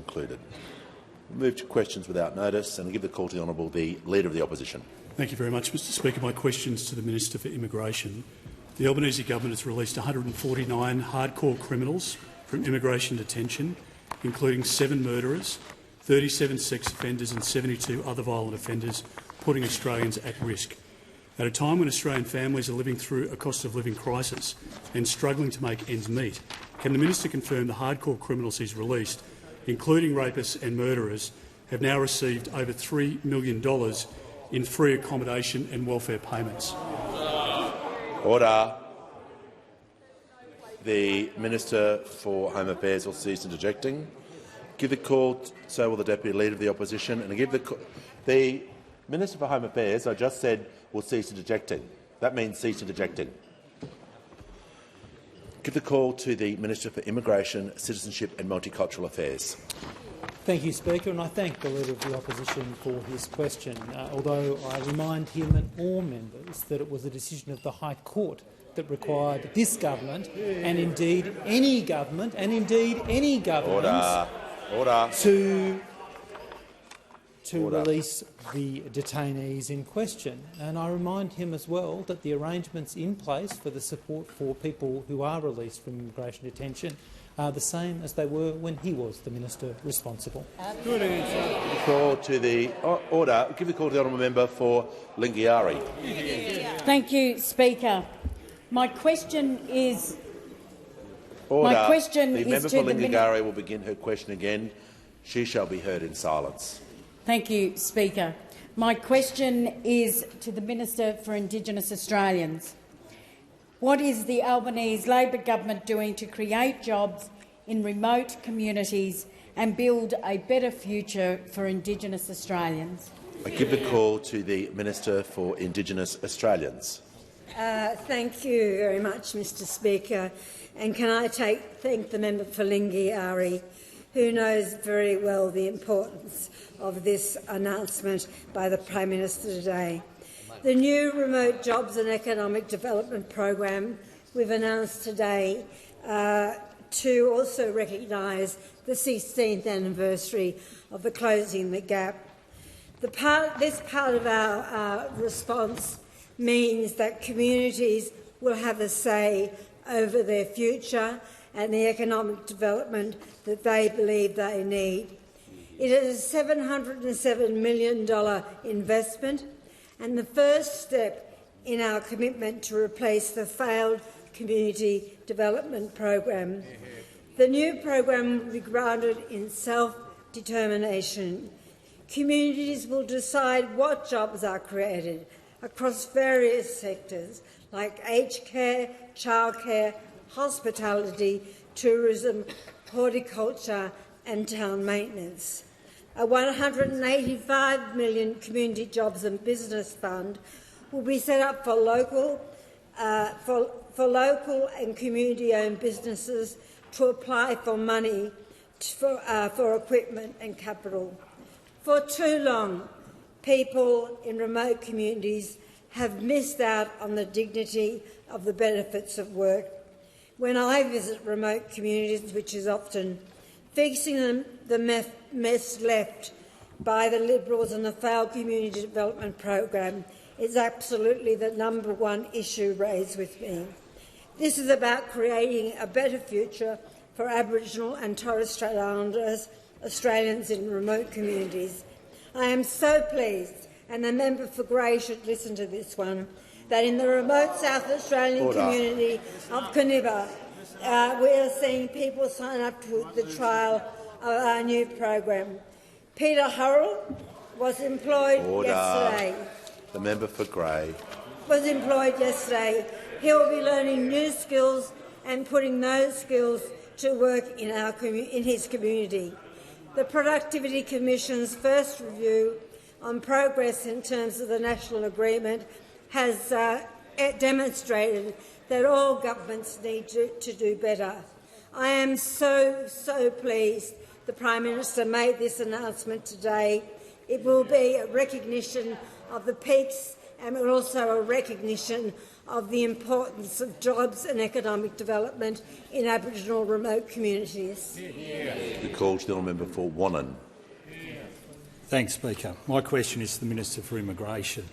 concluded. We'll move to questions without notice, and I give the call to the Honourable the Leader of the Opposition. Thank you very much, Mr Speaker. My questions to the Minister for Immigration. The Albanese government has released 149 hardcore criminals from immigration detention, including 7 murderers, 37 sex offenders and 72 other violent offenders, putting Australians at risk. At a time when Australian families are living through a cost of living crisis and struggling to make ends meet, can the Minister confirm the hardcore criminals he's released, including rapists and murderers, have now received over $3 million in free accommodation and welfare payments? Order. The Minister for Home Affairs will cease interjecting. Give the call. So will the Deputy Leader of the Opposition. And give the Minister for Home Affairs, I just said, will cease interjecting. That means cease interjecting. Give the call to the Minister for Immigration, Citizenship and Multicultural Affairs. Thank you, Speaker, and I thank the Leader of the Opposition for his question, although I remind him and all members that it was a decision of the High Court that required this government, and indeed any government, Order. to release the detainees in question. And I remind him as well that the arrangements in place for the support for people who are released from immigration detention are the same as they were when he was the minister responsible. Give the call to the honourable member for Lingiari. Thank you, Speaker. My question is. Order. My question the is member to for the Lingiari will begin her question again. She shall be heard in silence. Thank you, Speaker. My question is to the Minister for Indigenous Australians. What is the Albanese Labor government doing to create jobs in remote communities and build a better future for Indigenous Australians? I give the call to the Minister for Indigenous Australians. Thank you very much, Mr Speaker. And can I thank the member for Lingiari, who knows very well the importance of this announcement by the Prime Minister today. The new Remote Jobs and Economic Development Program we've announced today to also recognise the 16th anniversary of the Closing the Gap. This part of our response means that communities will have a say over their future and the economic development that they believe they need. It is a $707 million investment and the first step in our commitment to replace the failed Community Development Program. The new program will be grounded in self-determination. Communities will decide what jobs are created across various sectors like aged care, childcare, hospitality, tourism, horticulture and town maintenance. A $185 million Community Jobs and Business Fund will be set up for local and community-owned businesses to apply for money for equipment and capital. For too long, people in remote communities have missed out on the dignity of the benefits of work. When I visit remote communities, which is often, fixing the mess left by the Liberals and the failed Community Development Program is absolutely the #1 issue raised with me. This is about creating a better future for Aboriginal and Torres Strait Islander Australians in remote communities. I am so pleased, and the member for Grey should listen to this one, that in the remote South Australian community of Coniba, we are seeing people sign up to the trial of our new program. Peter Hurrell was employed yesterday. The member for Grey. Was employed yesterday. He will be learning new skills and putting those skills to work in his community. The Productivity Commission's first review on progress in terms of the national agreement has demonstrated that all governments need to do better. I am so pleased the Prime Minister made this announcement today. It will be a recognition of the peaks and also a recognition of the importance of jobs and economic development in Aboriginal remote communities. The call to the honourable member for Wannon. Thanks, Speaker. My question is to the Minister for Immigration.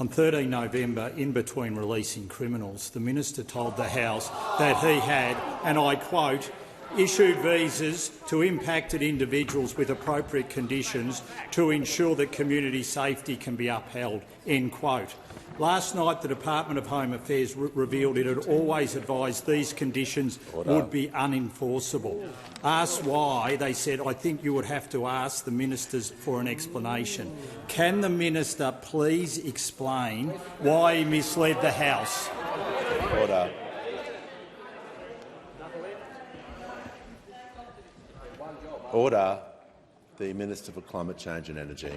On 13 November, in between releasing criminals, the Minister told the House that he had, and I quote, issued visas to impacted individuals with appropriate conditions to ensure that community safety can be upheld, end quote. Last night, the Department of Home Affairs revealed it had always advised these conditions would be unenforceable. Asked why, they said, I think you would have to ask the ministers for an explanation. Can the minister please explain why he misled the House? Order. Order. The Minister for Climate Change and Energy.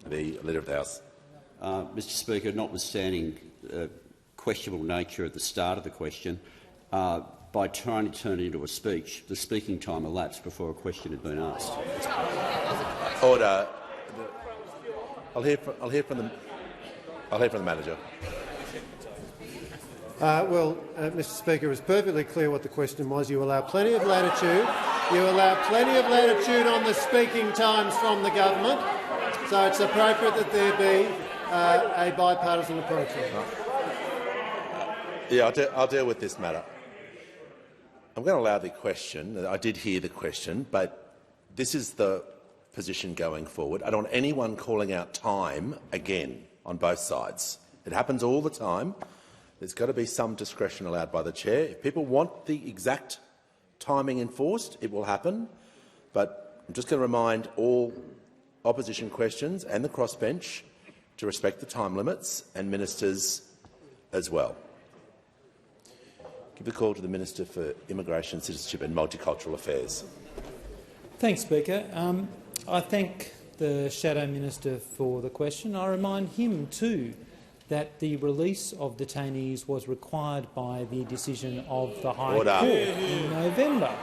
The Leader of the House. Mr Speaker, notwithstanding the questionable nature at the start of the question, by trying to turn it into a speech, the speaking time elapsed before a question had been asked. Order. I'll hear from the manager. Mr Speaker, it was perfectly clear what the question was. You allow plenty of latitude. You allow plenty of latitude on the speaking times from the government, so it's appropriate that there be a bipartisan approach. Yeah, I'll deal with this matter. I'm going to allow the question. I did hear the question, but this is the position going forward. I don't want anyone calling out time again on both sides. It happens all the time. There's got to be some discretion allowed by the chair. If people want the exact timing enforced, it will happen. But I'm just going to remind all opposition questions and the crossbench to respect the time limits, and ministers as well. Give the call to the Minister for Immigration, Citizenship and Multicultural Affairs. Thanks, Speaker. I thank the Shadow Minister for the question. I remind him too that the release of detainees was required by the decision of the High Court in November.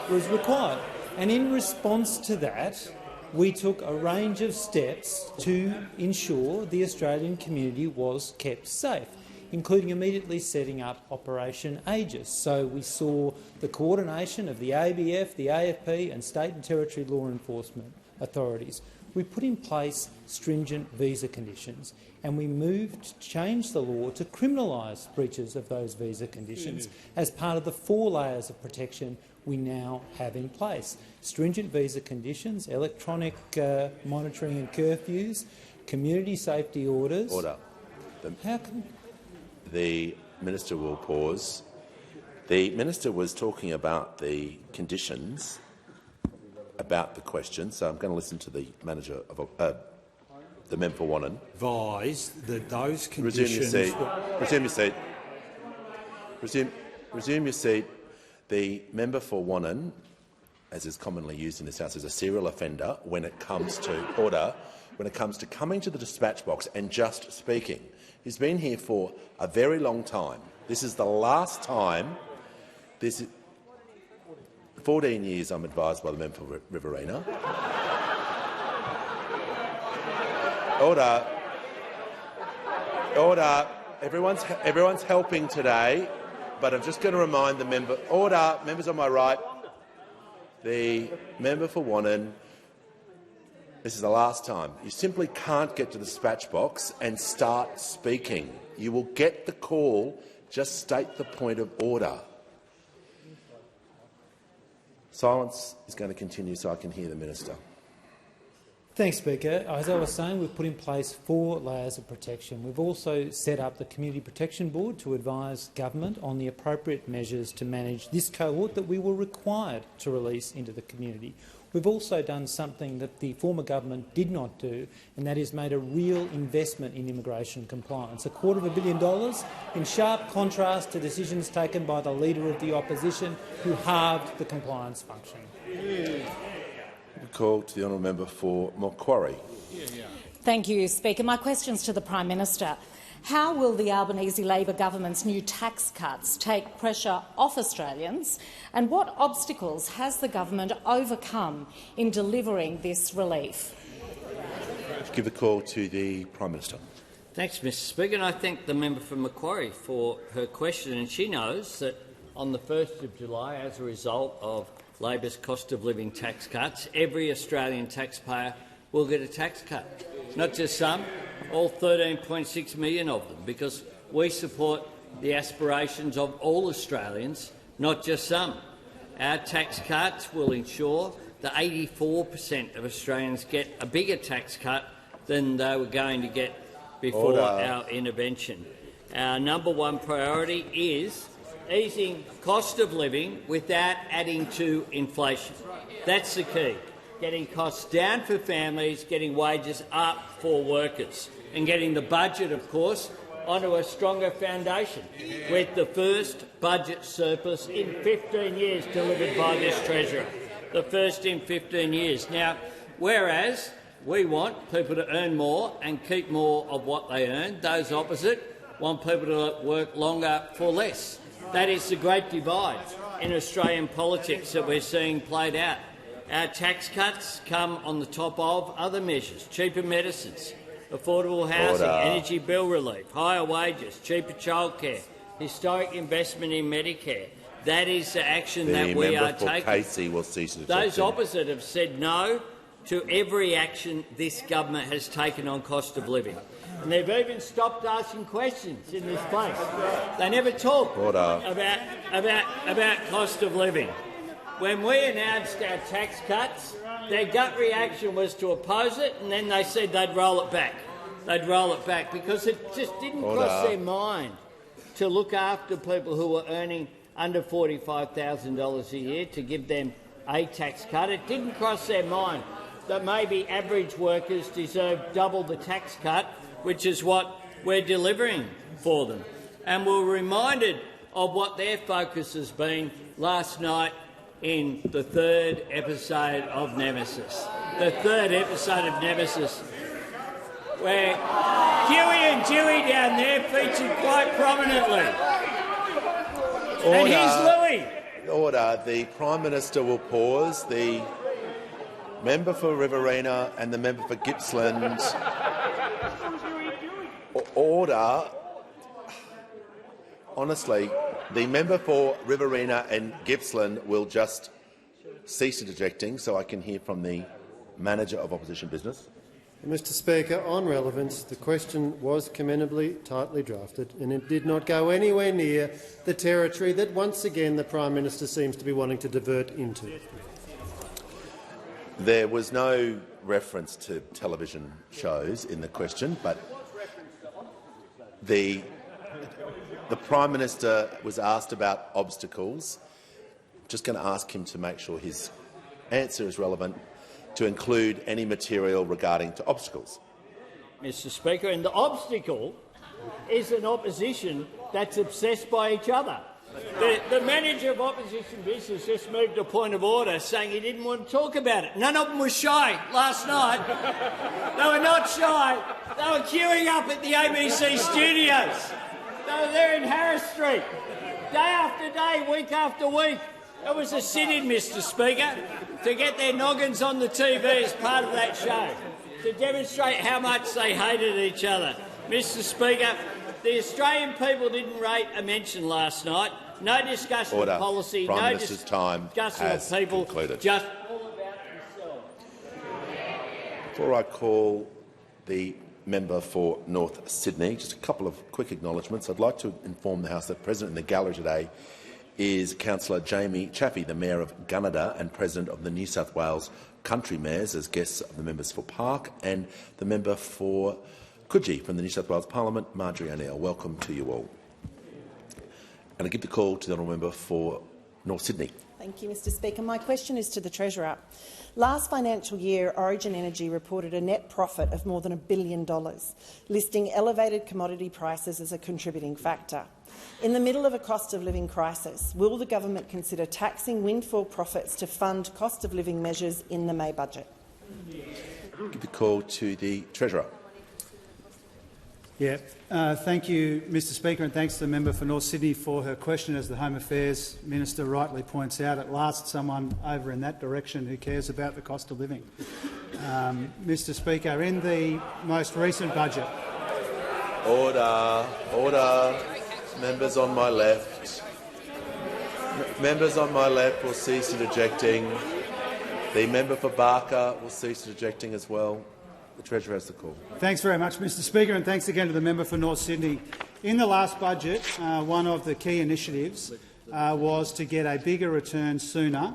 It was required. And in response to that, we took a range of steps to ensure the Australian community was kept safe, including immediately setting up Operation Aegis. So we saw the coordination of the ABF, the AFP and state and territory law enforcement authorities. We put in place stringent visa conditions, and we moved to change the law to criminalise breaches of those visa conditions as part of the 4 layers of protection we now have in place. Stringent visa conditions, electronic monitoring and curfews, community safety orders. Order. How can the minister will pause. The minister was talking about the conditions about the question, so I'm going to listen to the manager of the member for Wannon. Advised that those conditions. Resume your seat. Resume your seat. The member for Wannon, as is commonly used in this House, is a serial offender when it comes to order, when it comes to coming to the dispatch box and just speaking. He's been here for a very long time. This is the last time. This is 14 years, I'm advised by the member for Riverina. Order. Order. Everyone's helping today. But I'm just going to remind the member. Order, members on my right. The member for Wannon. This is the last time. You simply can't get to the dispatch box and start speaking. You will get the call. Just state the point of order. Silence is going to continue so I can hear the minister. Thanks, Speaker. As I was saying, we've put in place 4 layers of protection. We've also set up the Community Protection Board to advise government on the appropriate measures to manage this cohort that we were required to release into the community. We've also done something that the former government did not do, and that is made a real investment in immigration compliance. $250 million, in sharp contrast to decisions taken by the Leader of the Opposition, who halved the compliance function. Call to the honourable member for Macquarie. Thank you, Speaker. My question is to the Prime Minister. How will the Albanese Labor government's new tax cuts take pressure off Australians, and what obstacles has the government overcome in delivering this relief? Give the call to the Prime Minister. Thanks, Mr Speaker, and I thank the member from Macquarie for her question. And she knows that on the 1st of July, as a result of Labor's cost of living tax cuts, every Australian taxpayer will get a tax cut. Not just some, all 13.6 million of them, because we support the aspirations of all Australians, not just some. Our tax cuts will ensure that 84% of Australians get a bigger tax cut than they were going to get before our intervention. Our number one priority is easing cost of living without adding to inflation. That's the key. Getting costs down for families, getting wages up for workers, and getting the budget, of course, onto a stronger foundation, with the first budget surplus in 15 years delivered by this Treasurer. The first in 15 years. Now, whereas we want people to earn more and keep more of what they earn, those opposite want people to work longer for less. That is the great divide in Australian politics that we're seeing played out. Our tax cuts come on the top of other measures: cheaper medicines, affordable housing, energy bill relief, higher wages, cheaper childcare, historic investment in Medicare. That is the action that we are taking. Casey will cease to Those opposite have said no to every action this government has taken on cost of living. And they've even stopped asking questions in this place. They never talk about cost of living. When we announced our tax cuts, their gut reaction was to oppose it, and then they said they'd roll it back. They'd roll it back because it just didn't cross their mind to look after people who were earning under $45,000 a year, to give them a tax cut. It didn't cross their mind that maybe average workers deserve double the tax cut, which is what we're delivering for them. And we're reminded of what their focus has been last night in the third episode of Nemesis. The third episode of Nemesis, where Huey and Dewey down there featured quite prominently. And here's Louis. Order. The Prime Minister will pause. The member for Riverina and the member for Gippsland. Order. Honestly, the member for Riverina and Gippsland will just cease interjecting so I can hear from the Manager of Opposition Business. Mr Speaker, on relevance, the question was commendably tightly drafted and it did not go anywhere near the territory that once again the Prime Minister seems to be wanting to divert into. There was no reference to television shows in the question, but the Prime Minister was asked about obstacles. Just going to ask him to make sure his answer is relevant, to include any material regarding to obstacles. Mr Speaker, and the obstacle is an opposition that's obsessed by each other. The Manager of Opposition Business just moved a point of order saying he didn't want to talk about it. None of them were shy last night. They were not shy. They were queuing up at the ABC studios. They were there in Harris Street, day after day, week after week. It was a sit-in, Mr Speaker, to get their noggins on the TV as part of that show, to demonstrate how much they hated each other. Mr Speaker, the Australian people didn't rate a mention last night. No discussion of policy, Prime no Minister's time discussion has of people, concluded. just all about themselves. Before I call the member for North Sydney, just a couple of quick acknowledgements. I'd like to inform the House that present in the gallery today is Councillor Jamie Chaffey, the Mayor of Gunnedah and President of the New South Wales Country Mayors, as guests of the members for Park, and the member for Coogee from the New South Wales Parliament, Marjorie O'Neill. Welcome to you all. And I give the call to the honourable member for North Sydney. Thank you, Mr Speaker. My question is to the Treasurer. Last financial year, Origin Energy reported a net profit of more than $1 billion, listing elevated commodity prices as a contributing factor. In the middle of a cost of living crisis, will the government consider taxing windfall profits to fund cost of living measures in the May budget? Give the call to the Treasurer. Thank you, Mr Speaker, and thanks to the member for North Sydney for her question. As the Home Affairs Minister rightly points out, at last someone over in that direction who cares about the cost of living. Mr Speaker, in the most recent budget, Order. Order. Members on my left. Members on my left will cease interjecting. The member for Barker will cease interjecting as well. The Treasurer has the call. Thanks very much, Mr Speaker, and thanks again to the member for North Sydney. In the last budget, one of the key initiatives was to get a bigger return sooner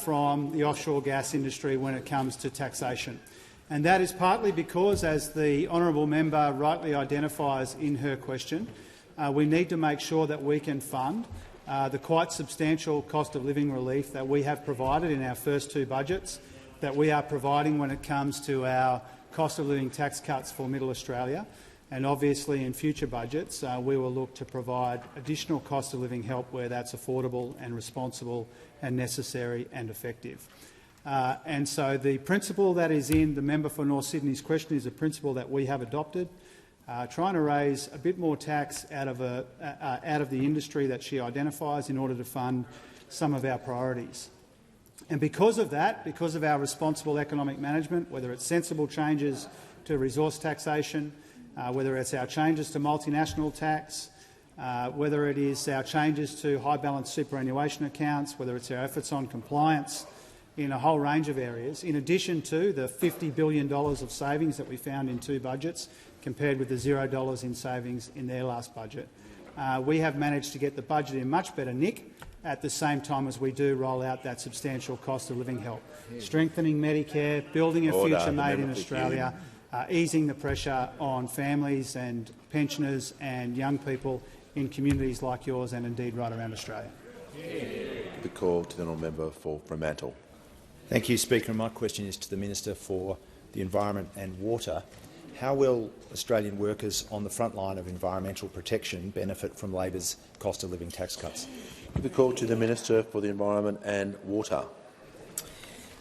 from the offshore gas industry when it comes to taxation. And that is partly because, as the honourable member rightly identifies in her question, we need to make sure that we can fund the quite substantial cost of living relief that we have provided in our first two budgets, that we are providing when it comes to our cost of living tax cuts for Middle Australia. And obviously in future budgets we will look to provide additional cost of living help where that's affordable and responsible and necessary and effective. And so the principle that is in the member for North Sydney's question is a principle that we have adopted, trying to raise a bit more tax out of the industry that she identifies in order to fund some of our priorities. And because of that, because of our responsible economic management, whether it's sensible changes to resource taxation, whether it's our changes to multinational tax, whether it is our changes to high balance superannuation accounts, whether it's our efforts on compliance in a whole range of areas, in addition to the $50 billion of savings that we found in two budgets compared with the $0 in savings in their last budget, we have managed to get the budget in much better nick at the same time as we do roll out that substantial cost of living help, strengthening Medicare, building a future made in Australia, easing the pressure on families and pensioners and young people in communities like yours and indeed right around Australia. The call to the honourable member for Fremantle. Thank you, Speaker. My question is to the Minister for the Environment and Water. How will Australian workers on the front line of environmental protection benefit from Labor's cost of living tax cuts? The call to the Minister for the Environment and Water.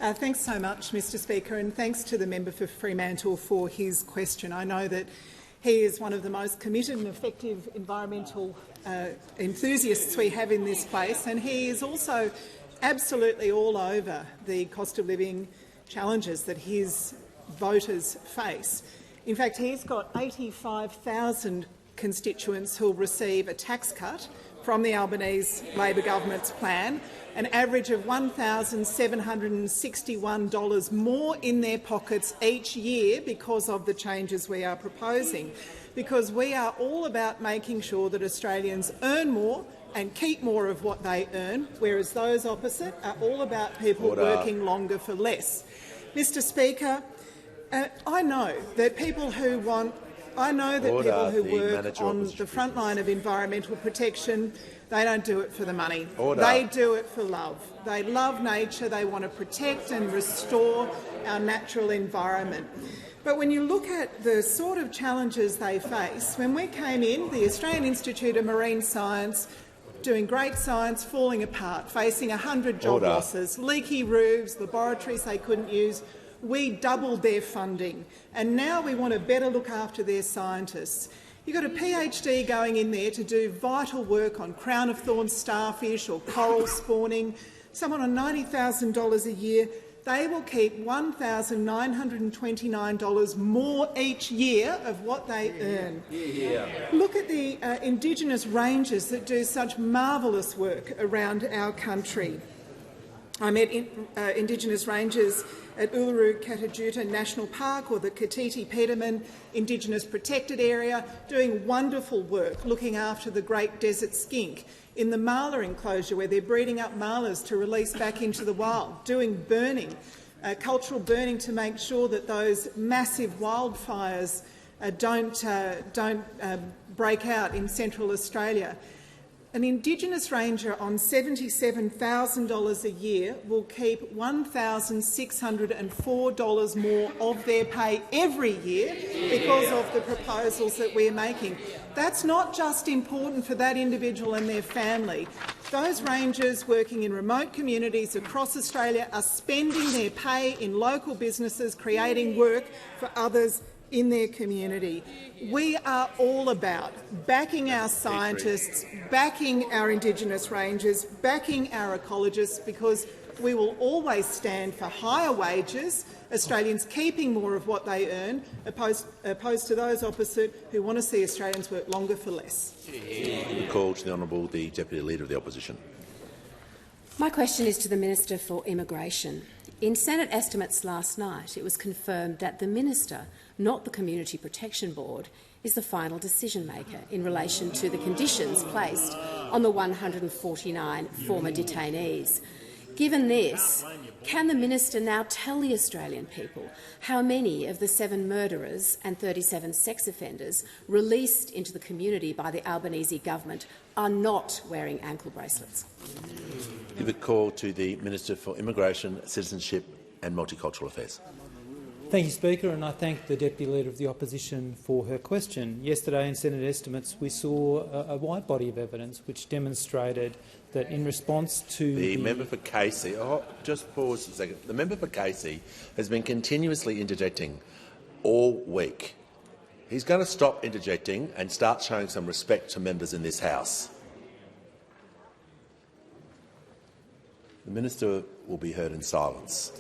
Thanks so much, Mr Speaker, and thanks to the member for Fremantle for his question. I know that he is one of the most committed and effective environmental enthusiasts we have in this place, and he is also absolutely all over the cost of living challenges that his voters face. In fact, he's got 85,000 constituents who will receive a tax cut from the Albanese Labor government's plan, an average of $1,761 more in their pockets each year because of the changes we are proposing, because we are all about making sure that Australians earn more and keep more of what they earn, whereas those opposite are all about people working longer for less. Mr Speaker, I know that people who want people who work on the front line of environmental protection, they don't do it for the money. They do it for love. They love nature. They want to protect and restore our natural environment. But when you look at the sort of challenges they face, when we came in, the Australian Institute of Marine Science, doing great science, falling apart, facing 100 job losses, leaky roofs, laboratories they couldn't use. We doubled their funding, and now we want to better look after their scientists. You've got a PhD going in there to do vital work on crown-of-thorns starfish or coral spawning. Someone on $90,000 a year, they will keep $1,929 more each year of what they earn. Look at the Indigenous rangers that do such marvellous work around our country. I met Indigenous rangers at Uluru Katajuta National Park or the Katiti Peterman Indigenous Protected Area, doing wonderful work looking after the great desert skink, in the marla enclosure where they're breeding up marlas to release back into the wild, doing burning, cultural burning to make sure that those massive wildfires don't break out in Central Australia. An Indigenous ranger on $77,000 a year will keep $1,604 more of their pay every year because of the proposals that we're making. That's not just important for that individual and their family. Those rangers working in remote communities across Australia are spending their pay in local businesses, creating work for others in their community. We are all about backing our scientists, backing our Indigenous rangers, backing our ecologists, because we will always stand for higher wages, Australians keeping more of what they earn, opposed to those opposite who want to see Australians work longer for less. Call to the Honourable the Deputy Leader of the Opposition. My question is to the Minister for Immigration. In Senate estimates last night, it was confirmed that the Minister, not the Community Protection Board, is the final decision-maker in relation to the conditions placed on the 149 former detainees. Given this, can the Minister now tell the Australian people how many of the 7 murderers and 37 sex offenders released into the community by the Albanese government are not wearing ankle bracelets? Give a call to the Minister for Immigration, Citizenship and Multicultural Affairs. Thank you, Speaker, and I thank the Deputy Leader of the Opposition for her question. Yesterday in Senate estimates we saw a wide body of evidence which demonstrated that in response to the member for Casey, just pause a second. The member for Casey has been continuously interjecting all week. He's going to stop interjecting and start showing some respect to members in this House. The Minister will be heard in silence.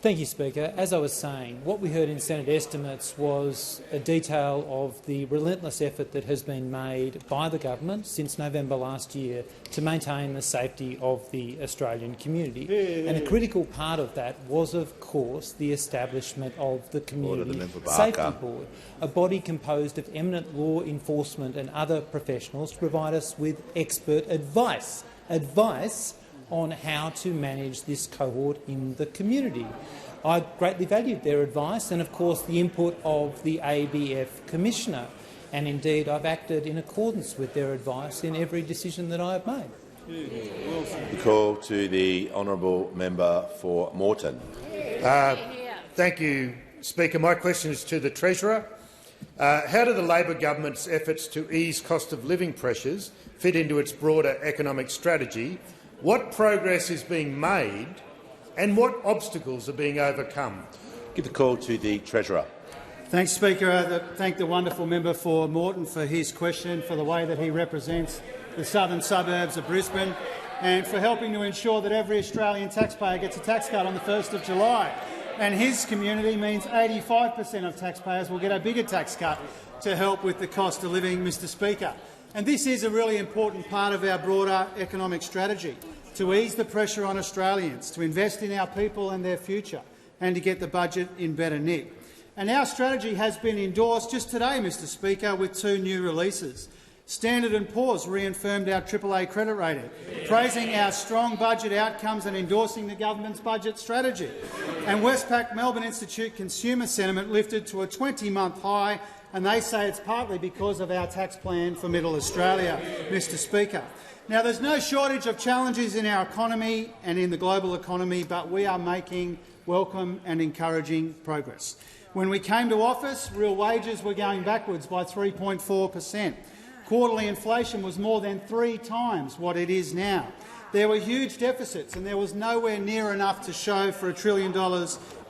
Thank you, Speaker. As I was saying, what we heard in Senate estimates was a detail of the relentless effort that has been made by the government since November last year to maintain the safety of the Australian community. And a critical part of that was, of course, the establishment of the Community Safety Board, a body composed of eminent law enforcement and other professionals to provide us with expert advice on how to manage this cohort in the community. I greatly valued their advice and, of course, the input of the ABF Commissioner, and indeed I've acted in accordance with their advice in every decision that I have made. The call to the honourable member for Moreton. Thank you, Speaker. My question is to the Treasurer. How do the Labor government's efforts to ease cost of living pressures fit into its broader economic strategy? What progress is being made and what obstacles are being overcome? Give the call to the Treasurer. Thanks, Speaker. I thank the wonderful member for Moreton for his question, for the way that he represents the southern suburbs of Brisbane and for helping to ensure that every Australian taxpayer gets a tax cut on the 1st of July. And his community means 85% of taxpayers will get a bigger tax cut to help with the cost of living, Mr Speaker. And this is a really important part of our broader economic strategy, to ease the pressure on Australians, to invest in our people and their future, and to get the budget in better nick. And our strategy has been endorsed just today, Mr Speaker, with 2 new releases. Standard & Poor's reaffirmed our AAA credit rating, praising our strong budget outcomes and endorsing the government's budget strategy. And Westpac Melbourne Institute consumer sentiment lifted to a 20-month high, and they say it's partly because of our tax plan for Middle Australia, Mr Speaker. Now, there's no shortage of challenges in our economy and in the global economy, but we are making welcome and encouraging progress. When we came to office, real wages were going backwards by 3.4%. Quarterly inflation was more than 3 times what it is now. There were huge deficits and there was nowhere near enough to show for $1 trillion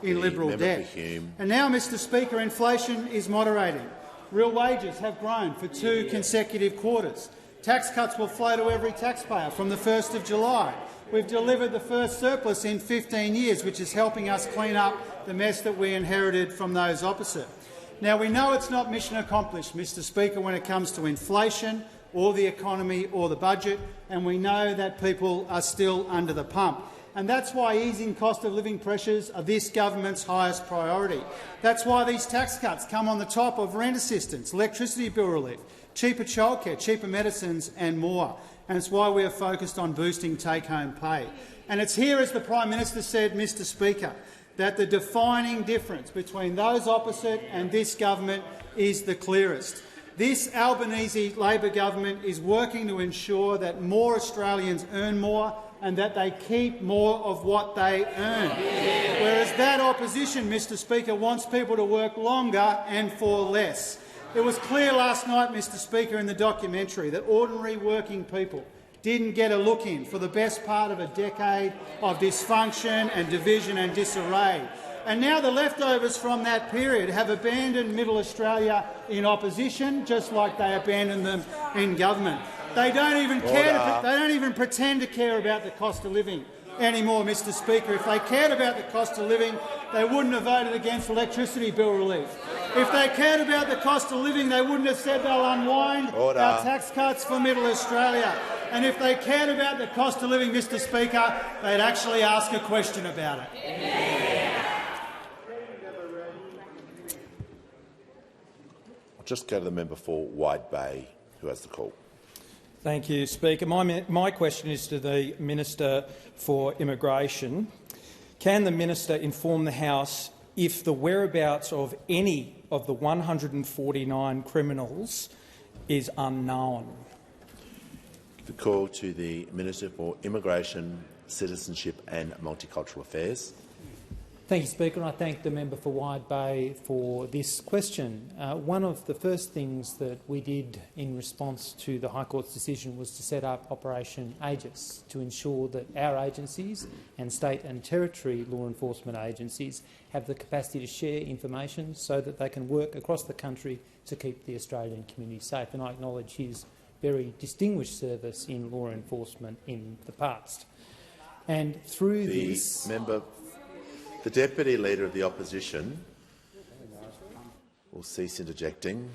in Liberal debt. And now, Mr Speaker, inflation is moderating. Real wages have grown for 2 consecutive quarters. Tax cuts will flow to every taxpayer from the 1st of July. We've delivered the first surplus in 15 years, which is helping us clean up the mess that we inherited from those opposite. Now, we know it's not mission accomplished, Mr Speaker, when it comes to inflation or the economy or the budget, and we know that people are still under the pump. And that's why easing cost of living pressures are this government's highest priority. That's why these tax cuts come on the top of rent assistance, electricity bill relief, cheaper childcare, cheaper medicines and more. And it's why we are focused on boosting take-home pay. And it's here, as the Prime Minister said, Mr Speaker, that the defining difference between those opposite and this government is the clearest. This Albanese Labor government is working to ensure that more Australians earn more and that they keep more of what they earn. Whereas that opposition, Mr Speaker, wants people to work longer and for less. It was clear last night, Mr Speaker, in the documentary that ordinary working people didn't get a look in for the best part of a decade of dysfunction and division and disarray. And now the leftovers from that period have abandoned Middle Australia in opposition, just like they abandoned them in government. They don't even care. They don't even pretend to care about the cost of living anymore, Mr Speaker. If they cared about the cost of living, they wouldn't have voted against electricity bill relief. If they cared about the cost of living, they wouldn't have said they'll unwind our tax cuts for Middle Australia. And if they cared about the cost of living, Mr Speaker, they'd actually ask a question about it. I'll just go to the member for Wide Bay, who has the call. Thank you, Speaker. My question is to the Minister for Immigration. Can the minister inform the House if the whereabouts of any of the 149 criminals is unknown? The call to the Minister for Immigration, Citizenship and Multicultural Affairs. Thank you, Speaker. I thank the member for Wide Bay for this question. One of the first things that we did in response to the High Court's decision was to set up Operation Aegis to ensure that our agencies and state and territory law enforcement agencies have the capacity to share information so that they can work across the country to keep the Australian community safe. And I acknowledge his very distinguished service in law enforcement in the past. And through this... The Deputy Leader of the Opposition will cease interjecting.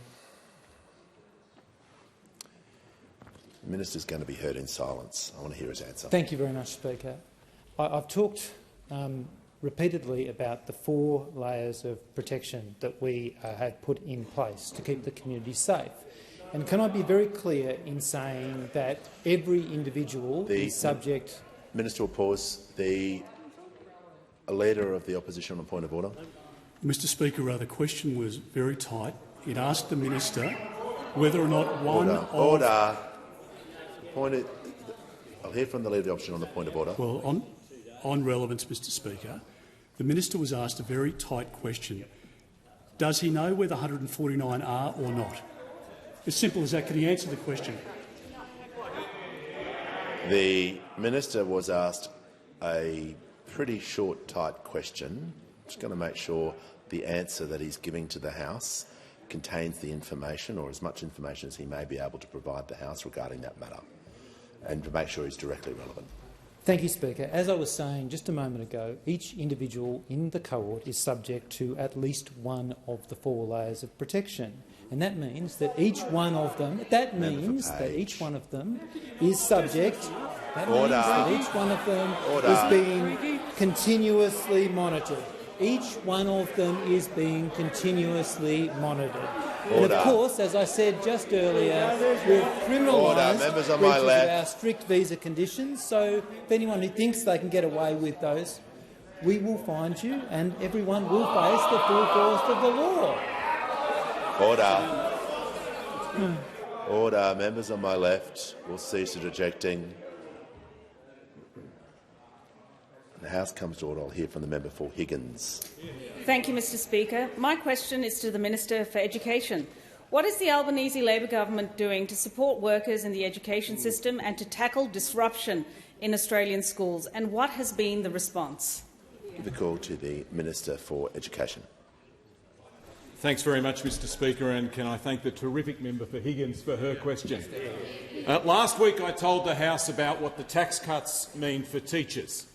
The Minister is going to be heard in silence. I want to hear his answer. Thank you very much, Speaker. I've talked repeatedly about the 4 layers of protection that we have put in place to keep the community safe. And can I be very clear in saying that every individual is subject— Minister will pause. The Leader of the Opposition on a point of order. Mr Speaker, the question was very tight. It asked the minister whether or not one of— Order. I'll hear from the Leader of the Opposition on the point of order. Well, on relevance, Mr Speaker, the minister was asked a very tight question. Does he know where the 149 are or not? As simple as that. Can he answer the question? The minister was asked a pretty short, tight question. Just going to make sure the answer that he's giving to the House contains the information, or as much information as he may be able to provide the House regarding that matter, and to make sure he's directly relevant. Thank you, Speaker. As I was saying just a moment ago, each individual in the cohort is subject to at least one of the 4 layers of protection. And that means that each one of them— is subject— That means that each one of them is being continuously monitored. Each one of them is being continuously monitored. And of course, as I said just earlier, we've criminalised breaches of our strict visa conditions. So if anyone who thinks they can get away with those, we will find you, and everyone will face the full force of the law. Order. Members on my left will cease interjecting. The House comes to order. I'll hear from the member for Higgins. Thank you, Mr Speaker. My question is to the Minister for Education. What is the Albanese Labor government doing to support workers in the education system and to tackle disruption in Australian schools, and what has been the response? The call to the Minister for Education. Thanks very much, Mr Speaker, and can I thank the terrific member for Higgins for her question. Last week I told the House about what the tax cuts mean for teachers.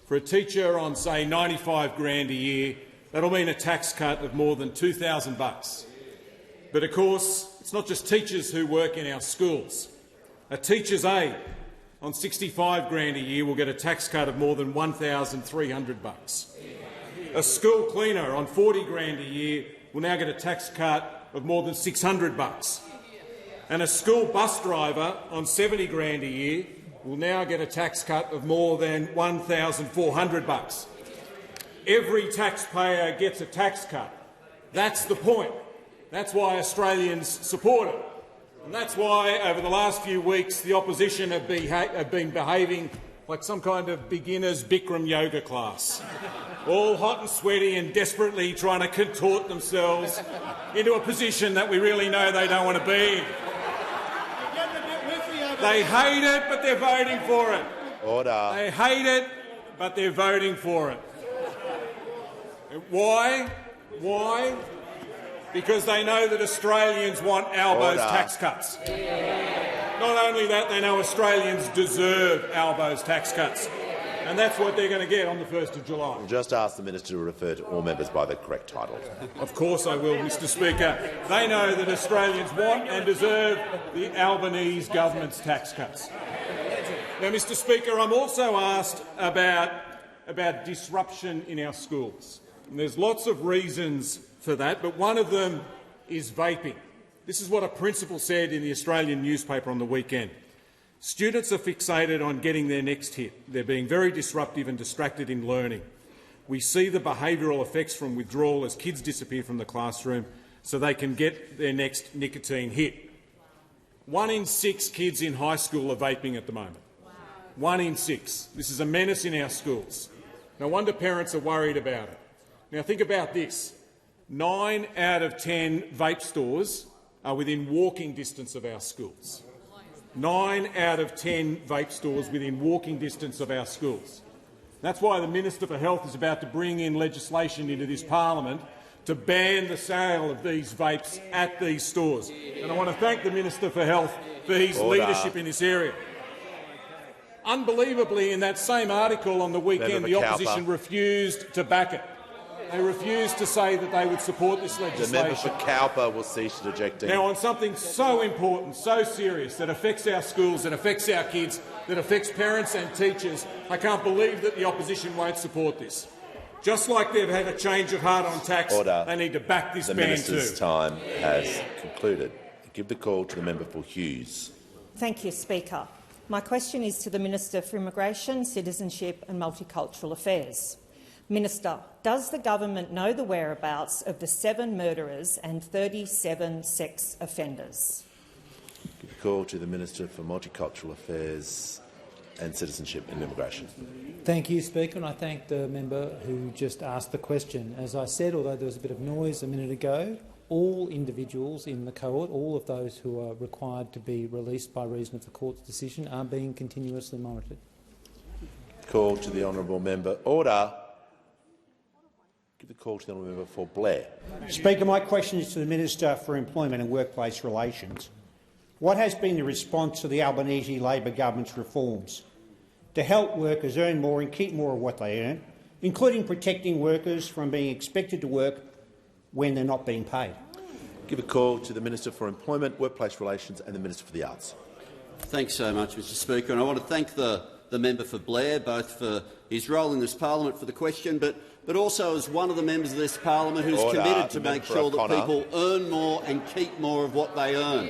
For a teacher on, say, $95,000 a year, that'll mean a tax cut of more than $2,000. But of course, it's not just teachers who work in our schools. A teacher's aide on $65,000 a year will get a tax cut of more than $1,300. A school cleaner on $40,000 a year will now get a tax cut of more than $600. And a school bus driver on $70,000 a year will now get a tax cut of more than $1,400. Every taxpayer gets a tax cut. That's the point. That's why Australians support it. And that's why, over the last few weeks, the opposition have been behaving like some kind of beginner's Bikram yoga class, all hot and sweaty and desperately trying to contort themselves into a position that we really know they don't want to be in. They hate it, but they're voting for it. Order. They hate it, but they're voting for it. Why? Why? Because they know that Australians want Albo's tax cuts. Not only that, they know Australians deserve Albo's tax cuts. And that's what they're going to get on the 1st of July. I'll just ask the minister to refer to all members by the correct title. Of course I will, Mr Speaker. They know that Australians want and deserve the Albanese government's tax cuts. Now, Mr Speaker, I'm also asked about disruption in our schools. And there's lots of reasons for that, but one of them is vaping. This is what a principal said in the Australian newspaper on the weekend. Students are fixated on getting their next hit. They're being very disruptive and distracted in learning. We see the behavioural effects from withdrawal as kids disappear from the classroom so they can get their next nicotine hit. 1 in 6 kids in high school are vaping at the moment. 1 in 6. This is a menace in our schools. No wonder parents are worried about it. Now think about this. 9 out of 10 vape stores are within walking distance of our schools. 9 out of 10 vape stores within walking distance of our schools. That's why the Minister for Health is about to bring in legislation into this parliament to ban the sale of these vapes at these stores. And I want to thank the Minister for Health for his leadership in this area. Unbelievably, in that same article on the weekend, the opposition refused to back it. They refused to say that they would support this legislation. The member for Cowper will cease interjecting. Now, on something so important, so serious, that affects our schools, that affects our kids, that affects parents and teachers, I can't believe that the opposition won't support this. Just like they've had a change of heart on tax, they need to back this ban too. The minister's time has concluded. I give the call to the member for Hughes. Thank you, Speaker. My question is to the Minister for Immigration, Citizenship and Multicultural Affairs. Minister, does the government know the whereabouts of the 7 murderers and 37 sex offenders? Give the call to the Minister for Multicultural Affairs and Citizenship and Immigration. Thank you, Speaker, and I thank the member who just asked the question. As I said, although there was a bit of noise a minute ago, all individuals in the cohort, all of those who are required to be released by reason of the court's decision, are being continuously monitored. Call to the honourable member. Order. Give the call to the honourable member for Blair. Speaker, my question is to the Minister for Employment and Workplace Relations. What has been the response to the Albanese Labor government's reforms to help workers earn more and keep more of what they earn, including protecting workers from being expected to work when they're not being paid? Give a call to the Minister for Employment, Workplace Relations and the Minister for the Arts. Thanks so much, Mr Speaker. And I want to thank the member for Blair, both for his role in this parliament for the question, but also as one of the members of this parliament who's committed to make sure that people earn more and keep more of what they earn,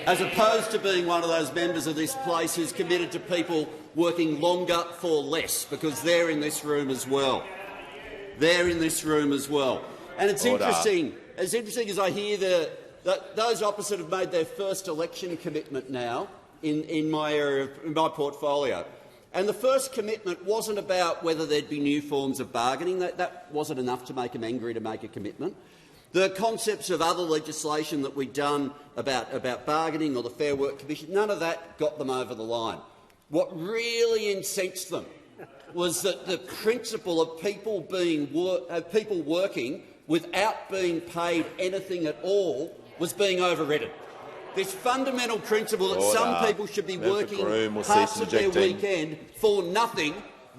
as opposed to being one of those members of this place who's committed to people working longer for less, because they're in this room as well. They're in this room as well. And it's interesting as I hear that those opposite have made their first election commitment now in my area, in my portfolio. And the first commitment wasn't about whether there'd be new forms of bargaining. That wasn't enough to make them angry to make a commitment. The concepts of other legislation that we'd done about bargaining or the Fair Work Commission, none of that got them over the line. What really incensed them was that the principle of people working without being paid anything at all was being overridden. This fundamental principle that some people should be working parts of their weekend for nothing,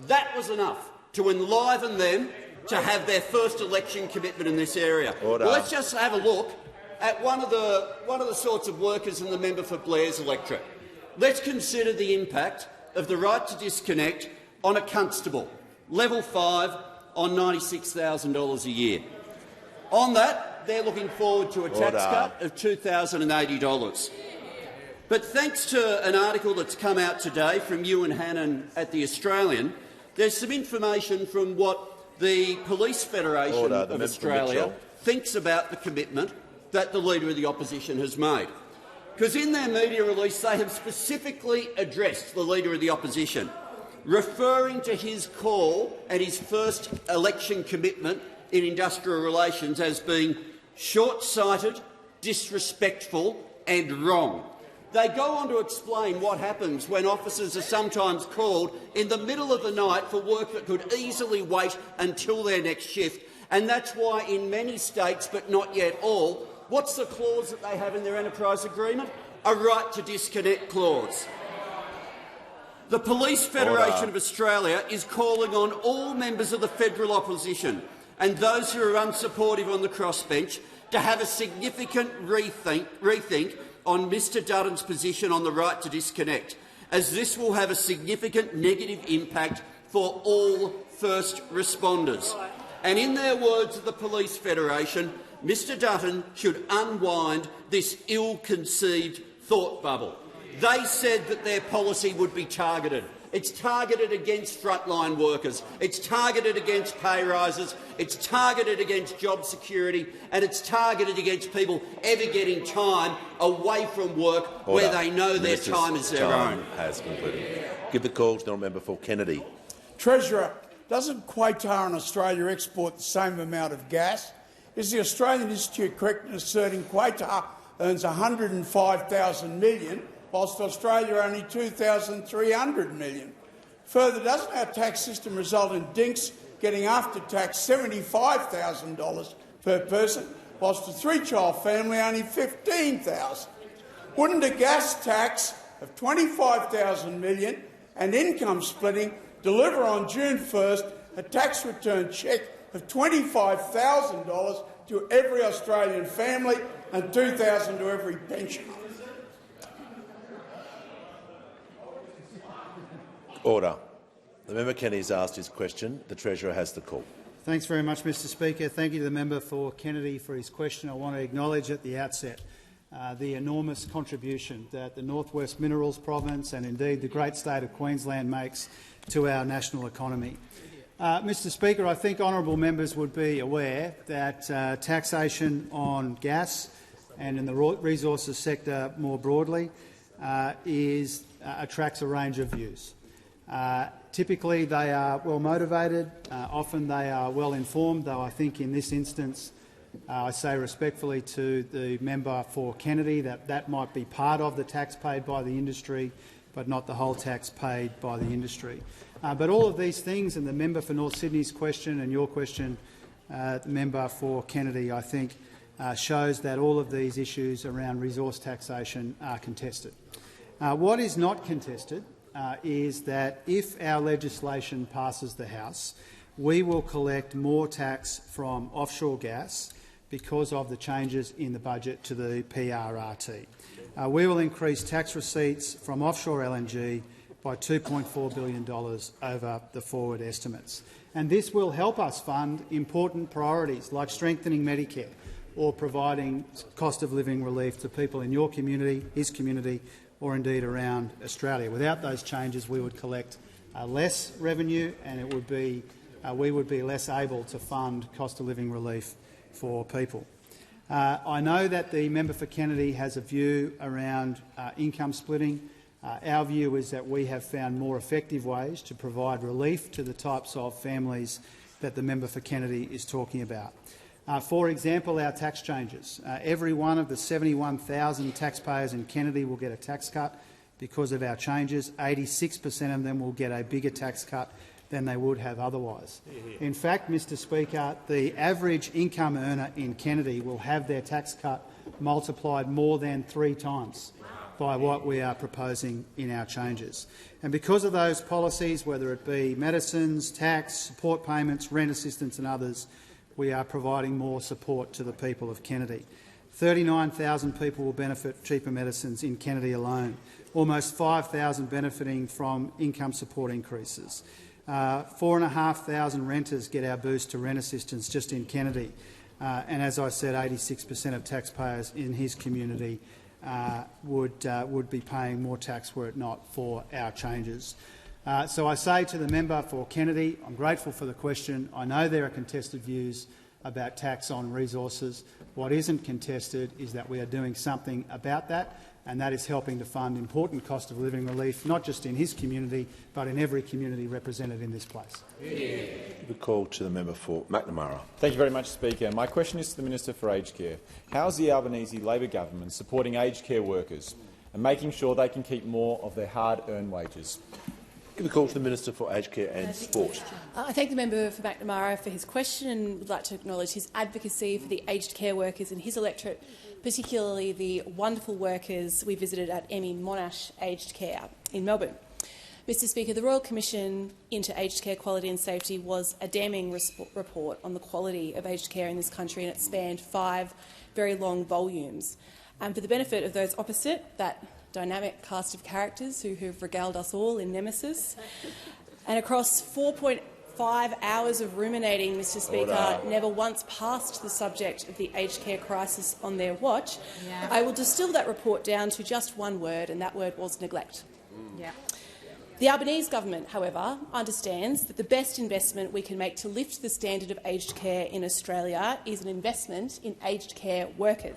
that was enough to enliven them to have their first election commitment in this area. Well, let's just have a look at one of the sorts of workers in the member for Blair's electorate. Let's consider the impact of the right to disconnect on a constable, level 5, on $96,000 a year. On that, they're looking forward to a tax cut of $2,080. But thanks to an article that's come out today from Ewan Hannon at The Australian, there's some information from what the Police Federation of Australia thinks about the commitment that the Leader of the Opposition has made. Because in their media release they have specifically addressed the Leader of the Opposition, referring to his call and his first election commitment in industrial relations as being short-sighted, disrespectful and wrong. They go on to explain what happens when officers are sometimes called in the middle of the night for work that could easily wait until their next shift, and that's why in many states, but not yet all, what's the clause that they have in their enterprise agreement? A right to disconnect clause. The Police Federation of Australia is calling on all members of the federal opposition and those who are unsupportive on the crossbench to have a significant rethink on Mr Dutton's position on the right to disconnect, as this will have a significant negative impact for all first responders. And in their words of the Police Federation, Mr Dutton should unwind this ill-conceived thought bubble. They said that their policy would be targeted. It's targeted against frontline workers, it's targeted against pay rises, it's targeted against job security, and it's targeted against people ever getting time away from work where they know their time is their own. Has concluded. Give the call to the member for Kennedy. Treasurer, doesn't Qatar and Australia export the same amount of gas? Is the Australian Institute correct in asserting Qatar earns $105,000 million, whilst Australia only $2,300 million? Further, doesn't our tax system result in dinks getting after-tax $75,000 per person, whilst a three-child family only $15,000? Wouldn't a gas tax of $25,000 million and income splitting deliver on June 1st a tax return cheque of $25,000 to every Australian family and $2,000 to every pensioner? Order. The member Kennedy has asked his question. The Treasurer has the call. Thanks very much, Mr Speaker. Thank you to the member for Kennedy for his question. I want to acknowledge at the outset the enormous contribution that the North West Minerals Province and indeed the great state of Queensland makes to our national economy. Mr Speaker, I think honourable members would be aware that taxation on gas and in the resources sector more broadly attracts a range of views. Typically they are well motivated, often they are well informed, though I think in this instance I say respectfully to the member for Kennedy that that might be part of the tax paid by the industry, but not the whole tax paid by the industry. But all of these things, and the member for North Sydney's question and your question, the member for Kennedy, I think, shows that all of these issues around resource taxation are contested. What is not contested is that if our legislation passes the House, we will collect more tax from offshore gas because of the changes in the budget to the PRRT. We will increase tax receipts from offshore LNG by $2.4 billion over the forward estimates. And this will help us fund important priorities like strengthening Medicare or providing cost of living relief to people in your community, his community, or indeed around Australia. Without those changes, we would collect less revenue and it would be, we would be less able to fund cost of living relief for people. I know that the member for Kennedy has a view around income splitting. Our view is that we have found more effective ways to provide relief to the types of families that the member for Kennedy is talking about. For example, our tax changes. Every one of the 71,000 taxpayers in Kennedy will get a tax cut because of our changes. 86% of them will get a bigger tax cut than they would have otherwise. In fact, Mr Speaker, the average income earner in Kennedy will have their tax cut multiplied more than 3 times by what we are proposing in our changes. And because of those policies, whether it be medicines, tax, support payments, rent assistance and others, we are providing more support to the people of Kennedy. 39,000 people will benefit cheaper medicines in Kennedy alone, almost 5,000 benefiting from income support increases. 4,500 renters get our boost to rent assistance just in Kennedy. And as I said, 86% of taxpayers in his community would be paying more tax were it not for our changes. So I say to the member for Kennedy, I'm grateful for the question. I know there are contested views about tax on resources. What isn't contested is that we are doing something about that, and that is helping to fund important cost of living relief, not just in his community, but in every community represented in this place. The call to the member for McNamara. Thank you very much, Speaker. My question is to the Minister for Aged Care. How is the Albanese Labor government supporting aged care workers and making sure they can keep more of their hard-earned wages? Give the call to the Minister for Aged Care and Sport. I thank the member for McNamara for his question and would like to acknowledge his advocacy for the aged care workers in his electorate, particularly the wonderful workers we visited at Emmy Monash Aged Care in Melbourne. Mr Speaker, the Royal Commission into Aged Care Quality and Safety was a damning report on the quality of aged care in this country, and it spanned 5 very long volumes. And for the benefit of those opposite, that dynamic cast of characters who have regaled us all in Nemesis, and across 4.5 hours of ruminating, Mr Speaker, never once passed the subject of the aged care crisis on their watch, I will distill that report down to just one word, and that word was neglect. The Albanese government, however, understands that the best investment we can make to lift the standard of aged care in Australia is an investment in aged care workers.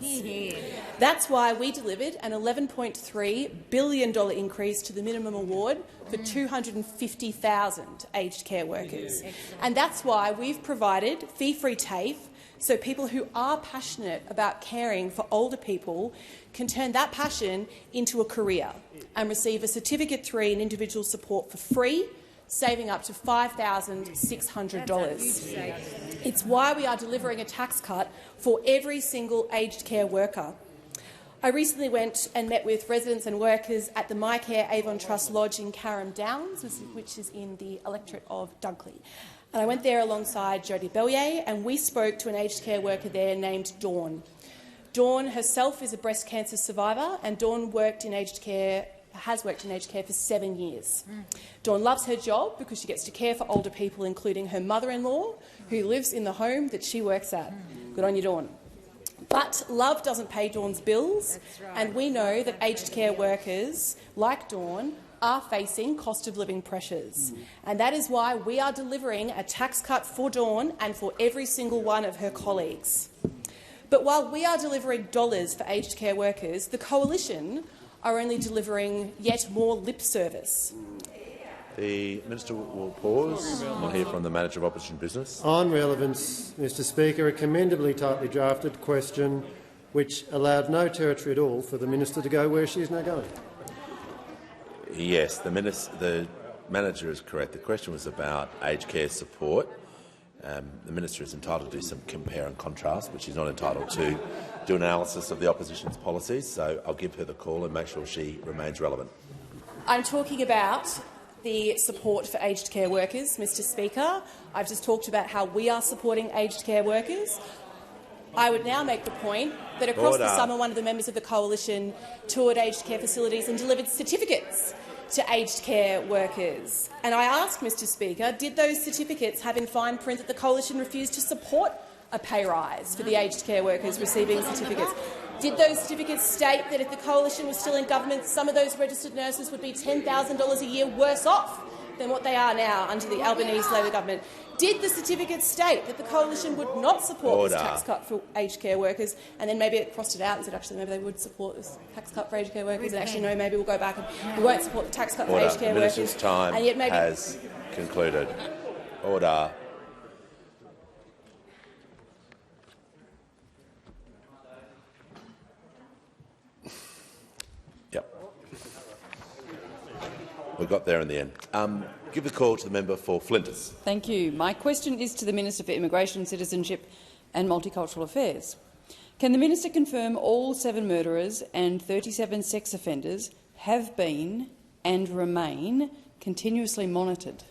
That's why we delivered an $11.3 billion increase to the minimum award for 250,000 aged care workers. And that's why we've provided fee-free TAFE, so people who are passionate about caring for older people can turn that passion into a career and receive a Certificate 3 in individual support for free, saving up to $5,600. It's why we are delivering a tax cut for every single aged care worker. I recently went and met with residents and workers at the MyCare Avon Trust Lodge in Carrum Downs, which is in the electorate of Dunkley. And I went there alongside Jodie Bellier, and we spoke to an aged care worker there named Dawn. Dawn herself is a breast cancer survivor, and Dawn has worked in aged care for 7 years. Dawn loves her job because she gets to care for older people, including her mother-in-law, who lives in the home that she works at. Good on you, Dawn. But love doesn't pay Dawn's bills, and we know that aged care workers, like Dawn, are facing cost of living pressures. And that is why we are delivering a tax cut for Dawn and for every single one of her colleagues. But while we are delivering dollars for aged care workers, the Coalition are only delivering yet more lip service. The Minister will pause. We'll hear from the Manager of Opposition Business. On relevance, Mr Speaker, a commendably tightly drafted question which allowed no territory at all for the Minister to go where she is now going. Yes, the Manager is correct. The question was about aged care support. The Minister is entitled to do some compare and contrast, but she's not entitled to do an analysis of the opposition's policies, so I'll give her the call and make sure she remains relevant. I'm talking about the support for aged care workers, Mr Speaker. I've just talked about how we are supporting aged care workers. I would now make the point that across the summer, one of the members of the Coalition toured aged care facilities and delivered certificates to aged care workers. And I asked, Mr Speaker, did those certificates have in fine print that the Coalition refused to support a pay rise for the aged care workers receiving certificates? Did those certificates state that if the Coalition was still in government, some of those registered nurses would be $10,000 a year worse off than what they are now under the Albanese Labor government? Did the certificate state that the Coalition would not support this tax cut for aged care workers? And then maybe it crossed it out and said, actually, maybe they would support this tax cut for aged care workers, and actually, no, maybe we'll go back and we won't support the tax cut for aged care workers. The Minister's time and yet maybe has concluded. Order. We got there in the end. Give the call to the member for Flinders. Thank you. My question is to the Minister for Immigration, Citizenship and Multicultural Affairs. Can the Minister confirm all 7 murderers and 37 sex offenders have been and remain continuously monitored?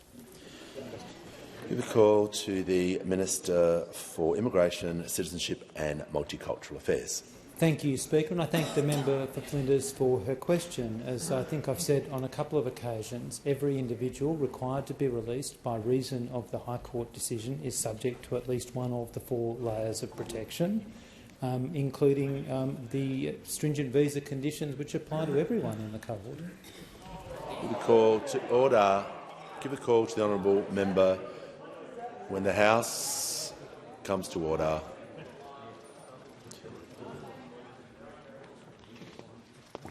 Give the call to the Minister for Immigration, Citizenship and Multicultural Affairs. Thank you, Speaker, and I thank the member for Flinders for her question. As I think I've said on a couple of occasions, every individual required to be released by reason of the High Court decision is subject to at least one of the 4 layers of protection, including the stringent visa conditions which apply to everyone in the cohort. Give the call to order. Give a call to the honourable member when the House comes to order.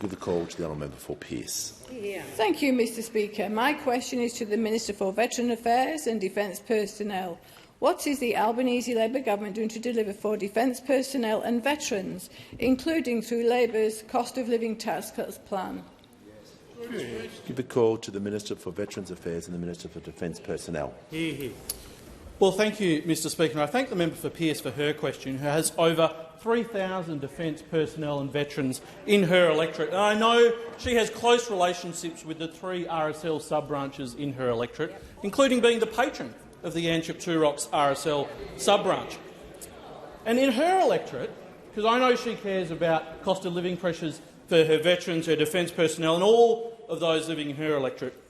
Give the call to the honourable member for Pearce. Thank you, Mr Speaker. My question is to the Minister for Veteran Affairs and Defence Personnel. What is the Albanese Labor government doing to deliver for defence personnel and veterans, including through Labour's cost of living tax cuts plan? Give a call to the Minister for Veterans Affairs and the Minister for Defence Personnel. Well, thank you, Mr Speaker. I thank the member for Pearce for her question, who has over 3,000 defence personnel and veterans in her electorate. And I know she has close relationships with the 3 RSL sub-branches in her electorate, including being the patron of the Yanchep Two Rocks RSL sub-branch. And in her electorate, because I know she cares about cost of living pressures for her veterans, her defence personnel and all of those living in her electorate,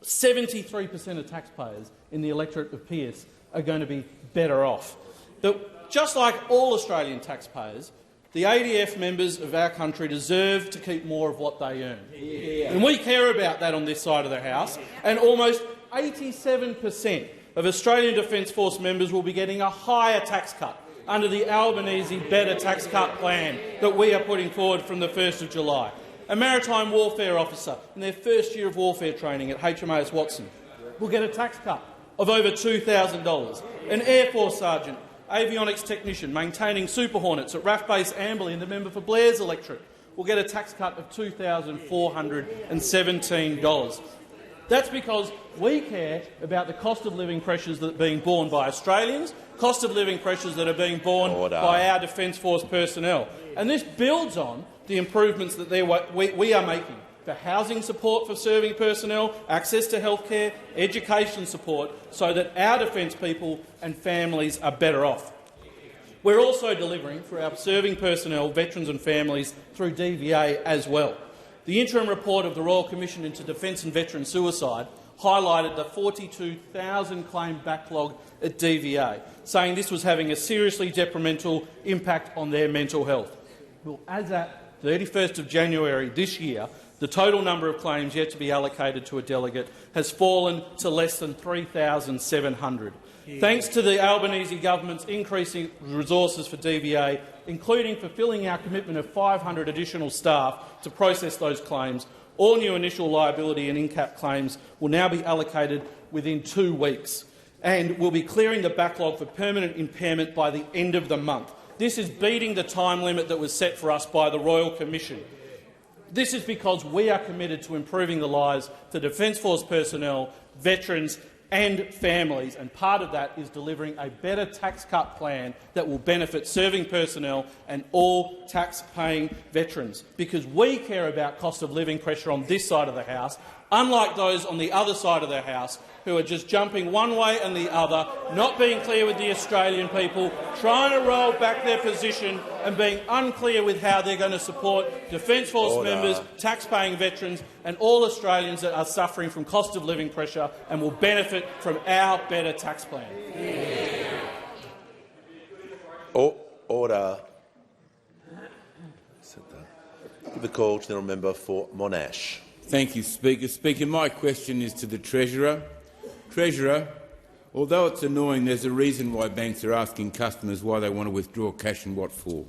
73% of taxpayers in the electorate of Pearce are going to be better off. But just like all Australian taxpayers, the ADF members of our country deserve to keep more of what they earn. Yeah. And we care about that on this side of the House, and almost 87% of Australian Defence Force members will be getting a higher tax cut under the Albanese Better Tax Cut plan that we are putting forward from the 1st of July. A maritime warfare officer in their first year of warfare training at HMAS Watson will get a tax cut of over $2,000. An Air Force sergeant, avionics technician maintaining Super Hornets at RAF Base Amberley, the member for Blair's electorate, will get a tax cut of $2,417. That's because we care about the cost of living pressures that are being borne by Australians, cost of living pressures that are being borne by our Defence Force personnel. And this builds on the improvements that we are making for housing support for serving personnel, access to healthcare, education support, so that our defence people and families are better off. We're also delivering for our serving personnel, veterans and families through DVA as well. The interim report of the Royal Commission into Defence and Veteran Suicide highlighted the 42,000 claim backlog at DVA, saying this was having a seriously detrimental impact on their mental health. Well, as at 31st of January this year, the total number of claims yet to be allocated to a delegate has fallen to less than 3,700. Yeah. Thanks to the Albanese government's increasing resources for DVA, including fulfilling our commitment of 500 additional staff to process those claims, all new initial liability and in-cap claims will now be allocated within 2 weeks, and will be clearing the backlog for permanent impairment by the end of the month. This is beating the time limit that was set for us by the Royal Commission. This is because we are committed to improving the lives for Defence Force personnel, veterans and families, and part of that is delivering a better tax cut plan that will benefit serving personnel and all tax-paying veterans, because we care about cost of living pressure on this side of the House, unlike those on the other side of the House who are just jumping one way and the other, not being clear with the Australian people, trying to roll back their position and being unclear with how they're going to support Defence Force members, tax-paying veterans and all Australians that are suffering from cost of living pressure and will benefit from our better tax plan. Order. Give the call to the member for Monash. Thank you, Speaker. Speaker, my question is to the Treasurer. Treasurer, although it's annoying, there's a reason why banks are asking customers why they want to withdraw cash and what for.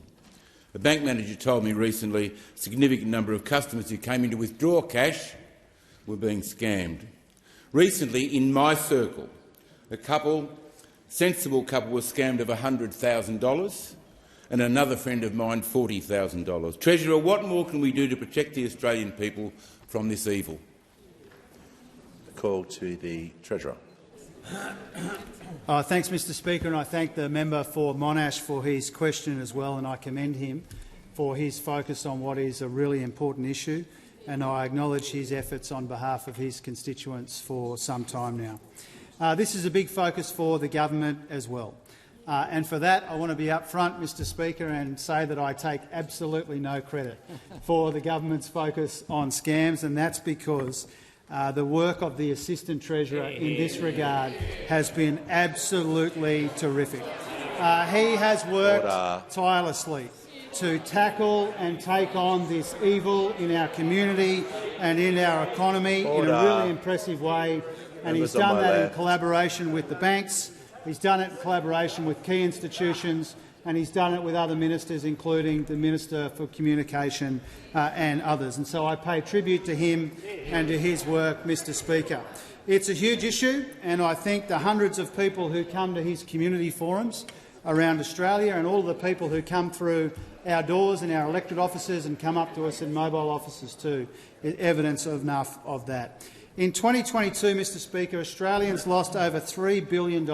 A bank manager told me recently a significant number of customers who came in to withdraw cash were being scammed. Recently, in my circle, a sensible couple was scammed of $100,000 and another friend of mine $40,000. Treasurer, what more can we do to protect the Australian people from this evil? Call to the Treasurer. Thanks, Mr Speaker, and I thank the member for Monash for his question as well, and I commend him for his focus on what is a really important issue, and I acknowledge his efforts on behalf of his constituents for some time now. This is a big focus for the government as well. And for that, I want to be up front, Mr Speaker, and say that I take absolutely no credit for the government's focus on scams, and that's because the work of the Assistant Treasurer in this regard has been absolutely terrific. He has worked tirelessly to tackle and take on this evil in our community and in our economy in a really impressive way, and he's done that in collaboration with the banks, he's done it in collaboration with key institutions, and he's done it with other ministers, including the Minister for Communication and others. And so I pay tribute to him and to his work, Mr Speaker. It's a huge issue, and I think the hundreds of people who come to his community forums around Australia and all the people who come through our doors in our elected offices and come up to us in mobile offices too is evidence enough of that. In 2022, Mr Speaker, Australians lost over $3 billion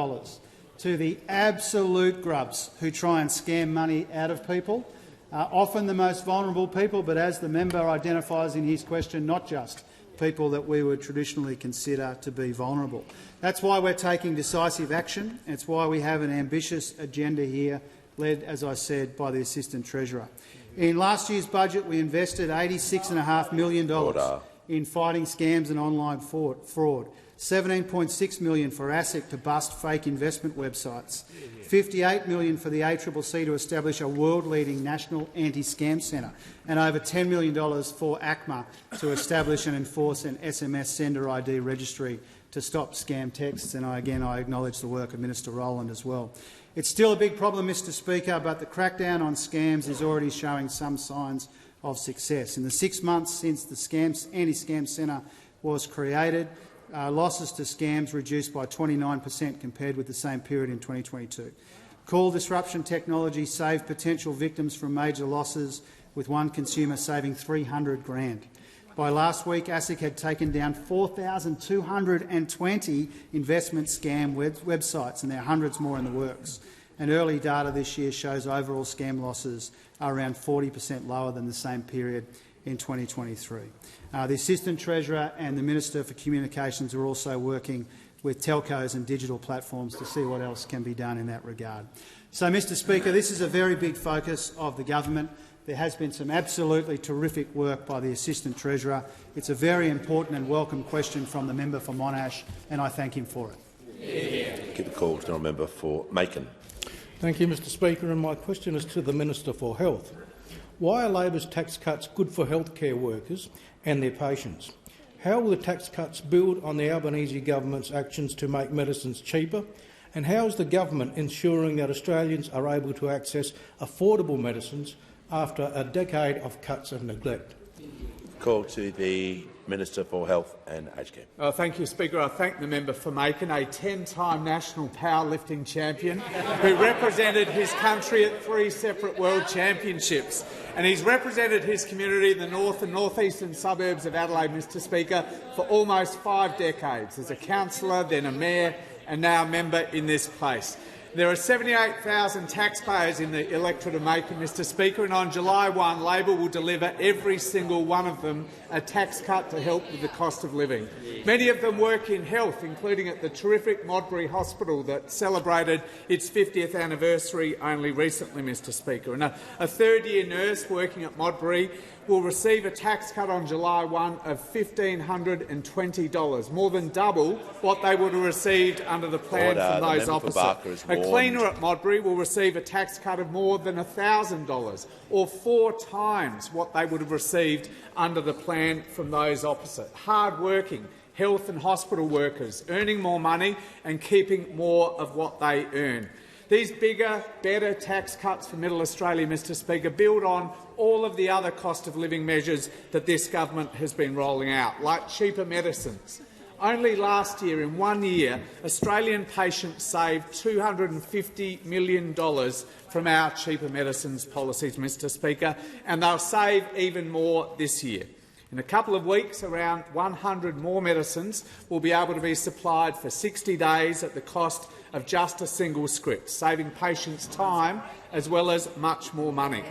to the absolute grubs who try and scam money out of people, often the most vulnerable people, but as the member identifies in his question, not just people that we would traditionally consider to be vulnerable. That's why we're taking decisive action. It's why we have an ambitious agenda here, led, as I said, by the Assistant Treasurer. In last year's budget, we invested $86.5 million in fighting scams and online fraud, $17.6 million for ASIC to bust fake investment websites, $58 million for the ACCC to establish a world-leading national anti-scam centre, and over $10 million for ACMA to establish and enforce an SMS sender ID registry to stop scam texts. And I acknowledge the work of Minister Rowland as well. It's still a big problem, Mr Speaker, but the crackdown on scams is already showing some signs of success. In the 6 months since the anti-scam centre was created, losses to scams reduced by 29% compared with the same period in 2022. Call disruption technology saved potential victims from major losses, with one consumer saving $300,000. By last week, ASIC had taken down 4,220 investment scam websites, and there are hundreds more in the works. And early data this year shows overall scam losses are around 40% lower than the same period in 2023. The Assistant Treasurer and the Minister for Communications are also working with telcos and digital platforms to see what else can be done in that regard. So, Mr Speaker, this is a very big focus of the government. There has been some absolutely terrific work by the Assistant Treasurer. It's a very important and welcome question from the member for Monash, and I thank him for it. Give the call to the member for Macon. Thank you, Mr Speaker, and my question is to the Minister for Health. Why are Labor's tax cuts good for healthcare workers and their patients? How will the tax cuts build on the Albanese government's actions to make medicines cheaper? And how is the government ensuring that Australians are able to access affordable medicines after a decade of cuts and neglect? Call to the Minister for Health and Aged Care. Thank you, Speaker. I thank the member for Macon, a 10-time national powerlifting champion who represented his country at 3 separate world championships. And he's represented his community, the north and north-eastern suburbs of Adelaide, Mr Speaker, for almost 5 decades, as a councillor, then a mayor and now a member in this place. There are 78,000 taxpayers in the electorate of Macon, Mr Speaker, and on July 1, Labor will deliver every single one of them a tax cut to help with the cost of living. Many of them work in health, including at the terrific Modbury Hospital that celebrated its 50th anniversary only recently, Mr Speaker. And a third-year nurse working at Modbury will receive a tax cut on July 1 of $1,520, more than double what they would have received under the plan from those opposite. A cleaner at Modbury will receive a tax cut of more than $1,000, or 4 times what they would have received under the plan from those opposite. Hard-working health and hospital workers earning more money and keeping more of what they earn. These bigger, better tax cuts for Middle Australia, Mr Speaker, build on all of the other cost of living measures that this government has been rolling out, like cheaper medicines. Only last year, in 1 year, Australian patients saved $250 million from our cheaper medicines policies, Mr Speaker, and they'll save even more this year. In a couple of weeks, around 100 more medicines will be able to be supplied for 60 days at the cost of just a single script, saving patients time as well as much more money.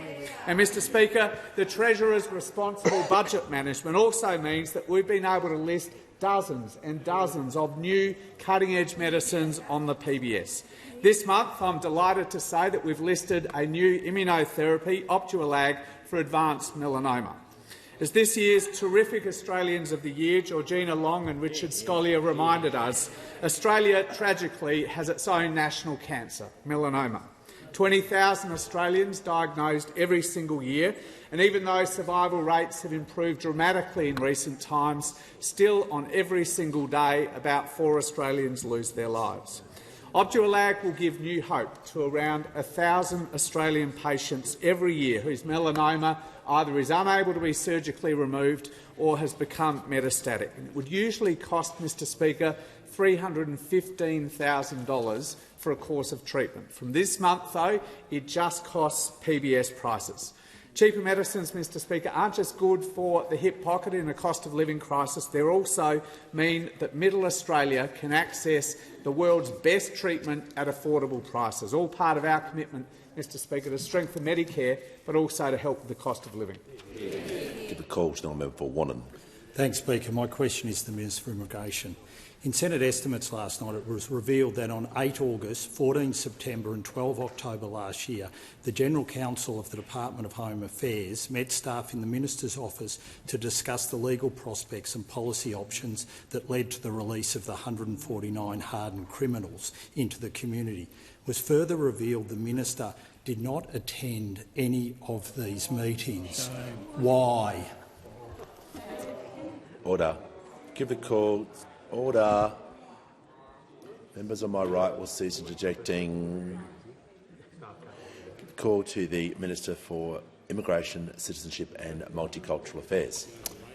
And, Mr Speaker, the Treasurer's responsible budget management also means that we've been able to list dozens and dozens of new cutting-edge medicines on the PBS. This month, I'm delighted to say that we've listed a new immunotherapy, Opdualag, for advanced melanoma. As this year's terrific Australians of the Year, Georgina Long and Richard Scolyer, reminded us, Australia tragically has its own national cancer, melanoma. 20,000 Australians diagnosed every single year, and even though survival rates have improved dramatically in recent times, still on every single day about 4 Australians lose their lives. Opdualag will give new hope to around 1,000 Australian patients every year whose melanoma either is unable to be surgically removed or has become metastatic. And it would usually cost, Mr Speaker, $315,000 for a course of treatment. From this month, though, it just costs PBS prices. Cheaper medicines, Mr Speaker, aren't just good for the hip pocket in a cost of living crisis. They also mean that Middle Australia can access the world's best treatment at affordable prices, all part of our commitment, Mr Speaker, to strengthen Medicare, but also to help with the cost of living. Give the call to the member for Wannon. Thanks, Speaker. My question is to the Minister for Immigration. In Senate estimates last night, it was revealed that on 8 August, 14 September and 12 October last year, the General Counsel of the Department of Home Affairs met staff in the Minister's office to discuss the legal prospects and policy options that led to the release of the 149 hardened criminals into the community. It was further revealed the Minister did not attend any of these meetings. Why? Order. Give the call. Order. Members on my right will cease interjecting. Give the call to the Minister for Immigration, Citizenship and Multicultural Affairs.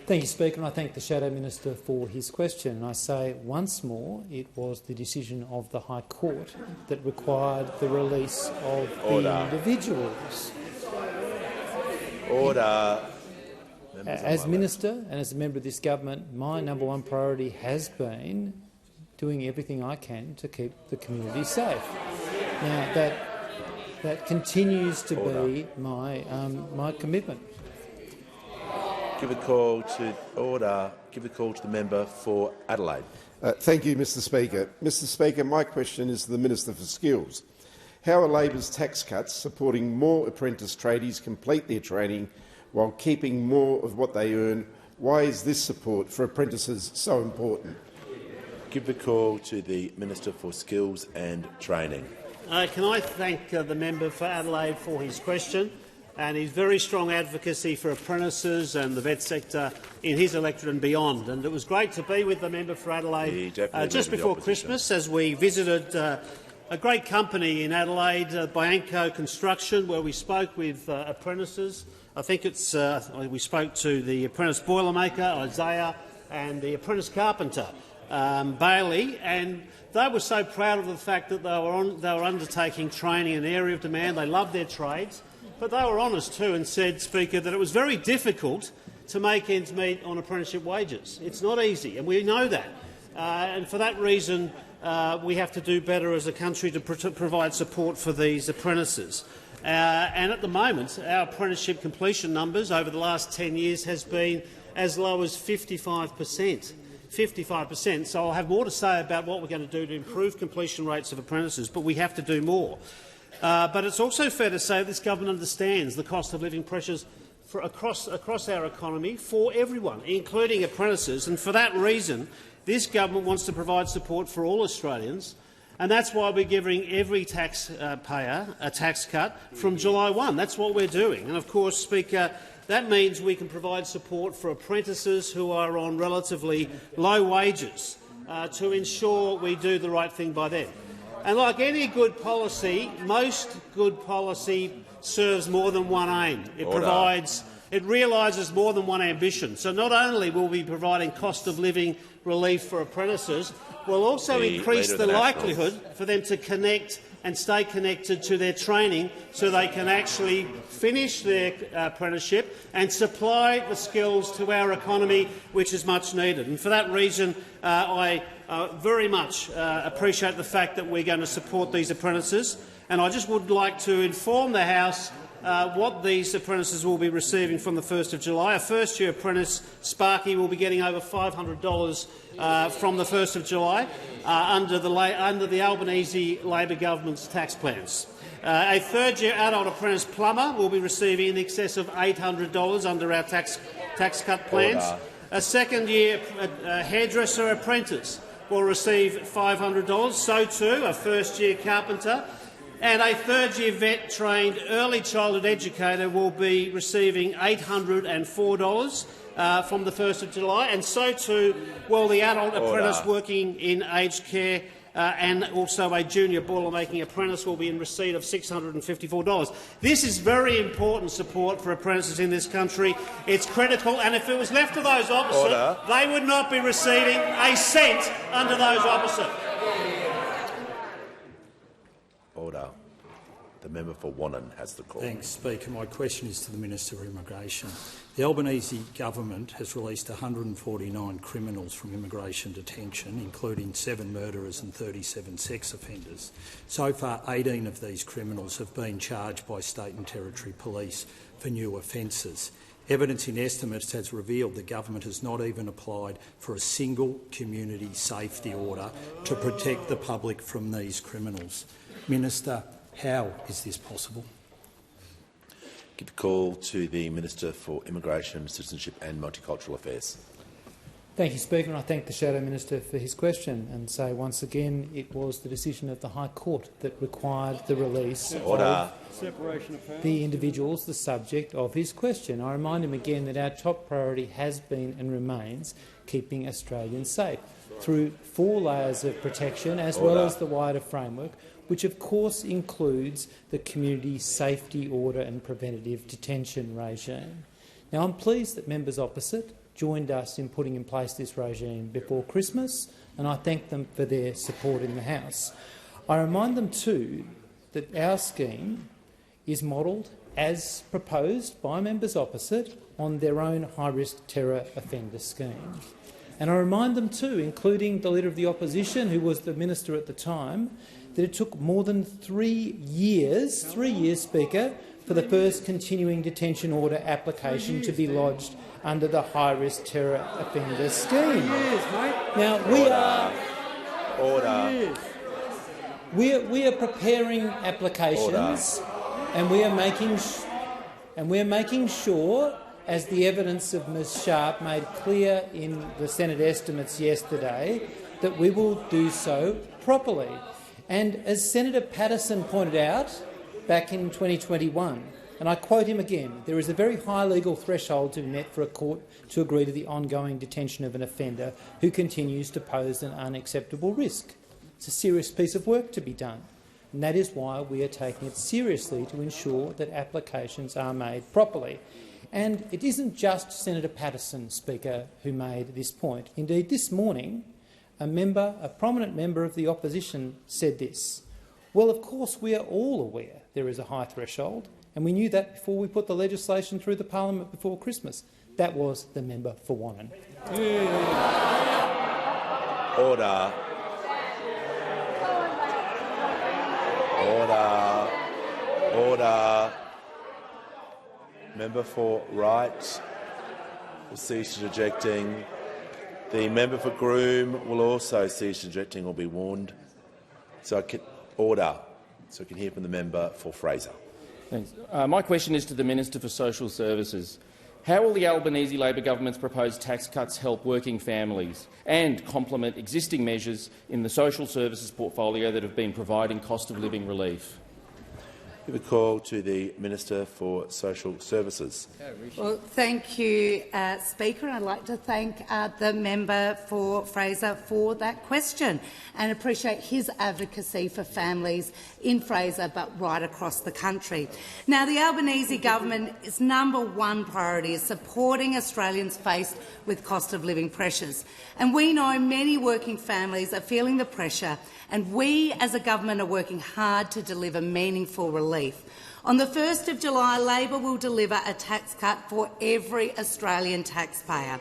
Thank you, Speaker, and I thank the Shadow Minister for his question. And I say once more it was the decision of the High Court that required the release of the individuals. Order. As Minister and as a member of this government, my #1 priority has been doing everything I can to keep the community safe. Now, that continues to be my commitment. Give a call to order. Give the call to the member for Adelaide. Thank you, Mr Speaker. Mr Speaker, my question is to the Minister for Skills. How are Labor's tax cuts supporting more apprentice tradies complete their training while keeping more of what they earn? Why is this support for apprentices so important? Give the call to the Minister for Skills and Training. Can I thank the member for Adelaide for his question and his very strong advocacy for apprentices and the vet sector in his electorate and beyond. And it was great to be with the member for Adelaide just before Christmas as we visited a great company in Adelaide, Bianco Construction, where we spoke with apprentices. I think we spoke to the apprentice boilermaker, Isaiah, and the apprentice carpenter, Bailey, and they were so proud of the fact that they were undertaking training in an area of demand. They loved their trades, but they were honest too and said, Speaker, that it was very difficult to make ends meet on apprenticeship wages. It's not easy, and we know that. And for that reason, we have to do better as a country to provide support for these apprentices. And at the moment, our apprenticeship completion numbers over the last 10 years has been as low as 55%. 55%. So I'll have more to say about what we're going to do to improve completion rates of apprentices, but we have to do more. But it's also fair to say this government understands the cost of living pressures across our economy for everyone, including apprentices, and for that reason this government wants to provide support for all Australians, and that's why we're giving every taxpayer a tax cut from July 1. That's what we're doing. And of course, Speaker, that means we can provide support for apprentices who are on relatively low wages to ensure we do the right thing by them. And like any good policy, most good policy serves more than one aim. It realises more than one ambition. So not only will we be providing cost of living relief for apprentices, we'll also increase the likelihood for them to connect and stay connected to their training so they can actually finish their apprenticeship and supply the skills to our economy, which is much needed. And for that reason, I very much appreciate the fact that we're going to support these apprentices. And I just would like to inform the House what these apprentices will be receiving from the 1st of July. A first-year apprentice, Sparky, will be getting over $500 from the 1st of July under the Albanese Labor government's tax plans. A third-year adult apprentice plumber will be receiving in excess of $800 under our tax cut plans. A second-year hairdresser apprentice will receive $500, so too a first-year carpenter. And a third-year vet-trained early childhood educator will be receiving $804 from the 1st of July, and so too will the adult apprentice working in aged care, and also a junior boilermaking apprentice will be in receipt of $654. This is very important support for apprentices in this country. It's critical, and if it was left to those opposite, they would not be receiving a cent under those opposite. Order. The member for Wannon has the call. Thanks, Speaker. My question is to the Minister for Immigration. The Albanese government has released 149 criminals from immigration detention, including 7 murderers and 37 sex offenders. So far, 18 of these criminals have been charged by state and territory police for new offences. Evidence in estimates has revealed the government has not even applied for a single community safety order to protect the public from these criminals. Minister, how is this possible? Give the call to the Minister for Immigration, Citizenship and Multicultural Affairs. Thank you, Speaker, and I thank the Shadow Minister for his question and say once again it was the decision of the High Court that required the release of the individuals the subject of his question. I remind him again that our top priority has been and remains keeping Australians safe through 4 layers of protection as well as the wider framework, which of course includes the Community Safety Order and Preventative Detention regime. Now, I'm pleased that members opposite joined us in putting in place this regime before Christmas, and I thank them for their support in the House. I remind them too that our scheme is modelled, as proposed by members opposite, on their own high-risk terror offender scheme. And I remind them too, including the Leader of the Opposition, who was the Minister at the time, that it took more than 3 years, Speaker, for the first continuing detention order application to be lodged under the high-risk terror offender scheme. Now, we are preparing applications, and we are making sure, as the evidence of Ms Sharp made clear in the Senate estimates yesterday, that we will do so properly. And as Senator Patterson pointed out back in 2021, and I quote him again, there is a very high legal threshold to be met for a court to agree to the ongoing detention of an offender who continues to pose an unacceptable risk. It's a serious piece of work to be done, and that is why we are taking it seriously to ensure that applications are made properly. And it isn't just Senator Patterson, Speaker, who made this point. Indeed, this morning, a prominent member of the opposition said this: well, of course, we are all aware there is a high threshold, and we knew that before we put the legislation through the parliament before Christmas. That was the member for Wannon. Order. Order. Order. Member for Wright will cease interjecting. The member for Groom will also cease interjecting or be warned. So I can order. So I can hear from the member for Fraser. Thanks. My question is to the Minister for Social Services. How will the Albanese Labor government's proposed tax cuts help working families and complement existing measures in the social services portfolio that have been providing cost of living relief? Give a call to the Minister for Social Services. Well, thank you, Speaker. I'd like to thank the member for Fraser for that question and appreciate his advocacy for families in Fraser but right across the country. Now, the Albanese government's #1 priority is supporting Australians faced with cost of living pressures. And we know many working families are feeling the pressure, and we as a government are working hard to deliver meaningful relief. On the 1st of July, Labor will deliver a tax cut for every Australian taxpayer.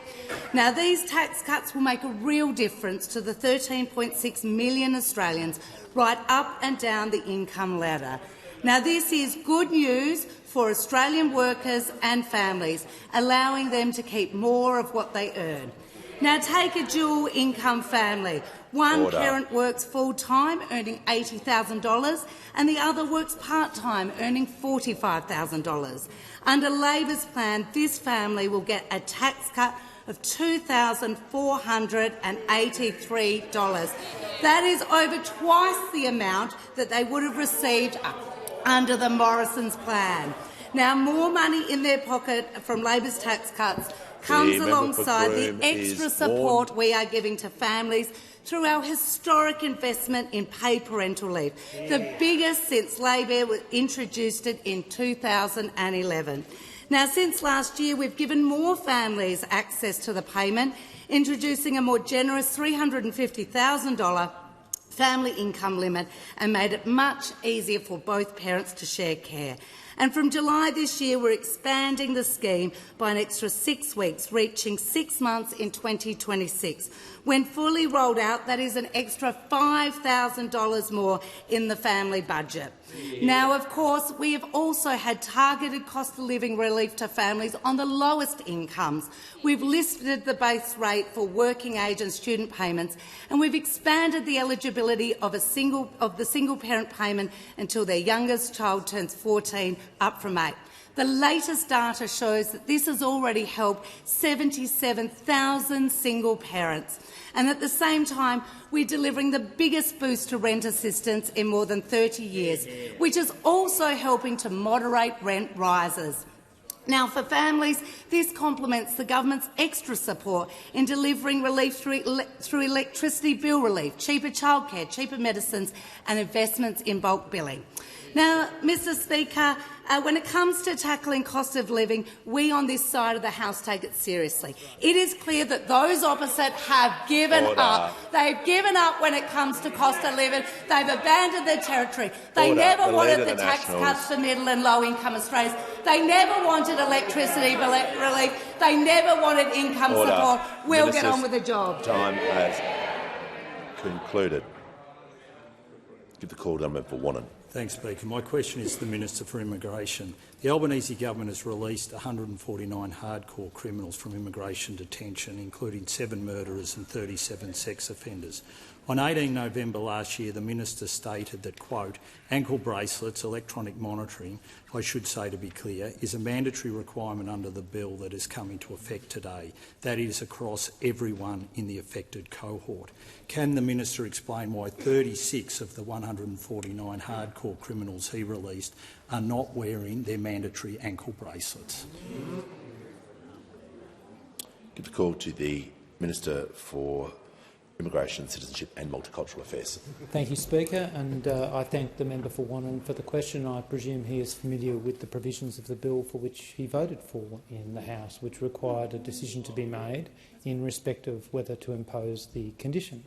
Now, these tax cuts will make a real difference to the 13.6 million Australians right up and down the income ladder. Now, this is good news for Australian workers and families, allowing them to keep more of what they earn. Now, take a dual income family. One parent works full-time, earning $80,000, and the other works part-time, earning $45,000. Under Labor's plan, this family will get a tax cut of $2,483. That is over twice the amount that they would have received under the Morrison's plan. Now, more money in their pocket from Labor's tax cuts comes alongside the extra support we are giving to families through our historic investment in paid parental leave, the biggest since Labor introduced it in 2011. Now, since last year, we've given more families access to the payment, introducing a more generous $350,000 family income limit and made it much easier for both parents to share care. And from July this year, we're expanding the scheme by an extra 6 weeks, reaching 6 months in 2026. When fully rolled out, that is an extra $5,000 more in the family budget. Now, of course, we have also had targeted cost of living relief to families on the lowest incomes. We've lifted the base rate for working age and student payments, and we've expanded the eligibility of the single parent payment until their youngest child turns 14, up from 8. The latest data shows that this has already helped 77,000 single parents. And at the same time, we're delivering the biggest boost to rent assistance in more than 30 years, which is also helping to moderate rent rises. Now, for families, this complements the government's extra support in delivering relief through electricity bill relief, cheaper childcare, cheaper medicines and investments in bulk billing. Now, Mr Speaker, when it comes to tackling cost of living, we on this side of the House take it seriously. It is clear that those opposite have given up. They've given up when it comes to cost of living. They've abandoned their territory. They never wanted the tax cuts for middle and low-income Australians. They never wanted electricity relief. They never wanted income support. We'll get on with the job. Time has concluded. Give the call to the member for Wannon. Thanks, Speaker. My question is to the Minister for Immigration. The Albanese government has released 149 hardcore criminals from immigration detention, including 7 murderers and 37 sex offenders. On 18 November last year, the minister stated that, quote, ankle bracelets, electronic monitoring, I should say to be clear, is a mandatory requirement under the bill that is coming to effect today. That is across everyone in the affected cohort. Can the minister explain why 36 of the 149 hardcore criminals he released are not wearing their mandatory ankle bracelets? Give the call to the Minister for Immigration, Citizenship and Multicultural Affairs. Thank you, Speaker, and I thank the member for Wannon for the question. I presume he is familiar with the provisions of the bill for which he voted for in the House, which required a decision to be made in respect of whether to impose the condition.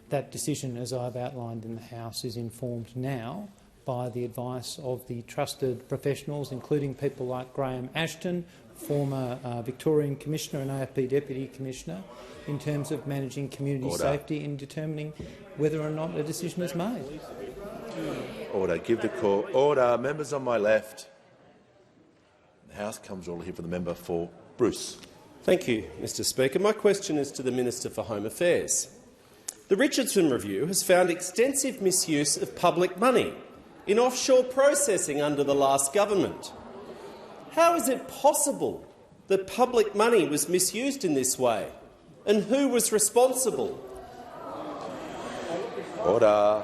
That decision, as I've outlined in the House, is informed now by the advice of the trusted professionals, including people like Graham Ashton, former Victorian Commissioner and AFP Deputy Commissioner, in terms of managing community safety in determining whether or not a decision is made. Order. Give the call. Order. Members on my left. The House comes to order here for the member for Bruce. Thank you, Mr Speaker. My question is to the Minister for Home Affairs. The Richardson Review has found extensive misuse of public money in offshore processing under the last government. How is it possible that public money was misused in this way? And who was responsible? Order.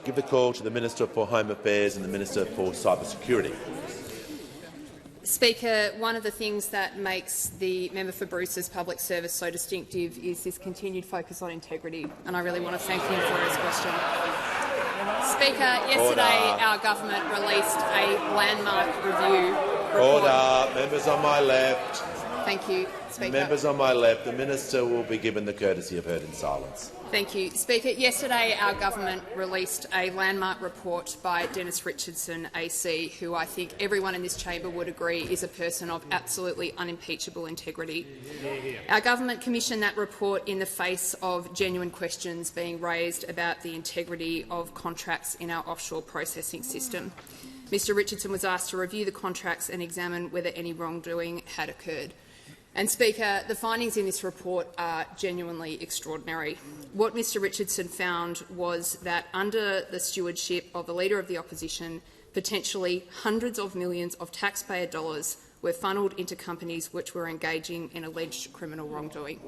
Give the call to the Minister for Home Affairs and the Minister for Cybersecurity. Speaker, one of the things that makes the member for Bruce's public service so distinctive is this continued focus on integrity, and I really want to thank him for his question. Speaker, yesterday our government released a landmark review report. Order. Members on my left. Thank you, Speaker. Members on my left. The Minister will be given the courtesy of heard in silence. Thank you, Speaker. Yesterday our government released a landmark report by Dennis Richardson AC, who I think everyone in this chamber would agree is a person of absolutely unimpeachable integrity. Our government commissioned that report in the face of genuine questions being raised about the integrity of contracts in our offshore processing system. Mr Richardson was asked to review the contracts and examine whether any wrongdoing had occurred. And, Speaker, the findings in this report are genuinely extraordinary. What Mr Richardson found was that under the stewardship of the Leader of the Opposition, potentially hundreds of millions of taxpayer dollars were funnelled into companies which were engaging in alleged criminal wrongdoing.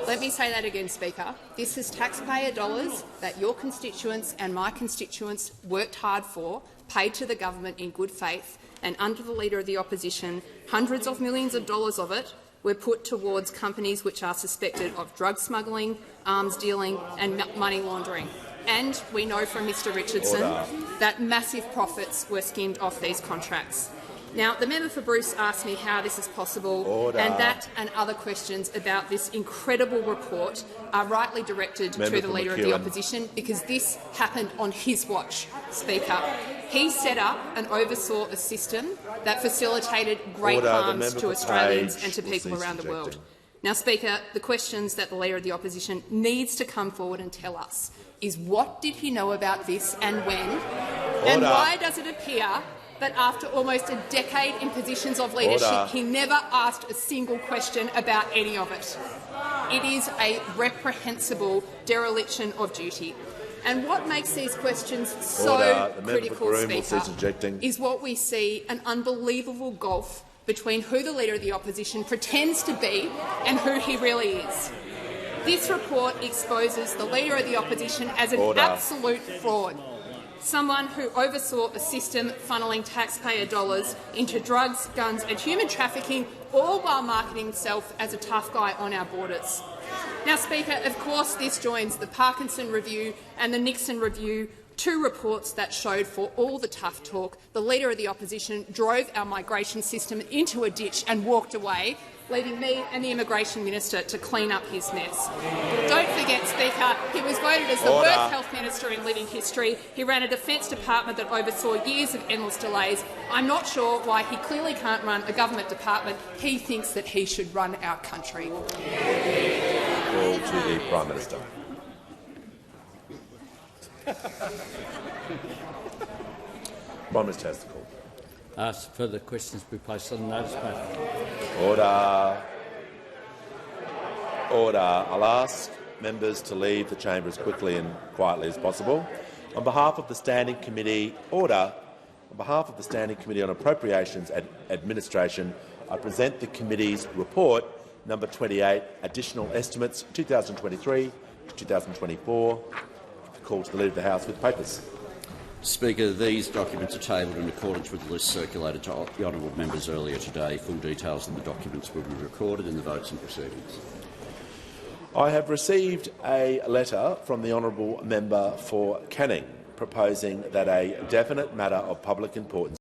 Let me say that again, Speaker. This is taxpayer dollars that your constituents and my constituents worked hard for, paid to the government in good faith, and under the Leader of the Opposition, hundreds of millions of dollars of it were put towards companies which are suspected of drug smuggling, arms dealing and money laundering. And we know from Mr Richardson that massive profits were skimmed off these contracts. Now, the member for Bruce asked me how this is possible, and that and other questions about this incredible report are rightly directed to the Leader of the Opposition, because this happened on his watch, Speaker. He set up and oversaw a system that facilitated great harms to Australians and to people around the world. Now, Speaker, the questions that the Leader of the Opposition needs to come forward and tell us is what did he know about this and when, and why does it appear that after almost a decade in positions of leadership, he never asked a single question about any of it. It is a reprehensible dereliction of duty. And what makes these questions so critical, Speaker, is what we see an unbelievable gulf between who the Leader of the Opposition pretends to be and who he really is. This report exposes the Leader of the Opposition as an absolute fraud, someone who oversaw a system funneling taxpayer dollars into drugs, guns and human trafficking, all while marketing himself as a tough guy on our borders. Now, Speaker, of course this joins the Parkinson Review and the Nixon Review, two reports that showed, for all the tough talk, the Leader of the Opposition drove our migration system into a ditch and walked away, leaving me and the Immigration Minister to clean up his mess. Don't forget, Speaker, he was voted as the worst health minister in living history. He ran a defence department that oversaw years of endless delays. I'm not sure why he clearly can't run a government department. He thinks that he should run our country. Call to the Prime Minister. Prime Minister has the call. Ask further questions be placed on the notice paper. Order. Order. I'll ask members to leave the chamber as quickly and quietly as possible. On behalf of the Standing Committee, On behalf of the Standing Committee on Appropriations and Administration, I present the committee's report number 28, Additional Estimates 2023 to 2024. Call to the Leader of the House with papers. Speaker, these documents are tabled in accordance with the list circulated to the honourable members earlier today. Full details of the documents will be recorded in the votes and proceedings. I have received a letter from the honourable member for Canning proposing that a definite matter of public importance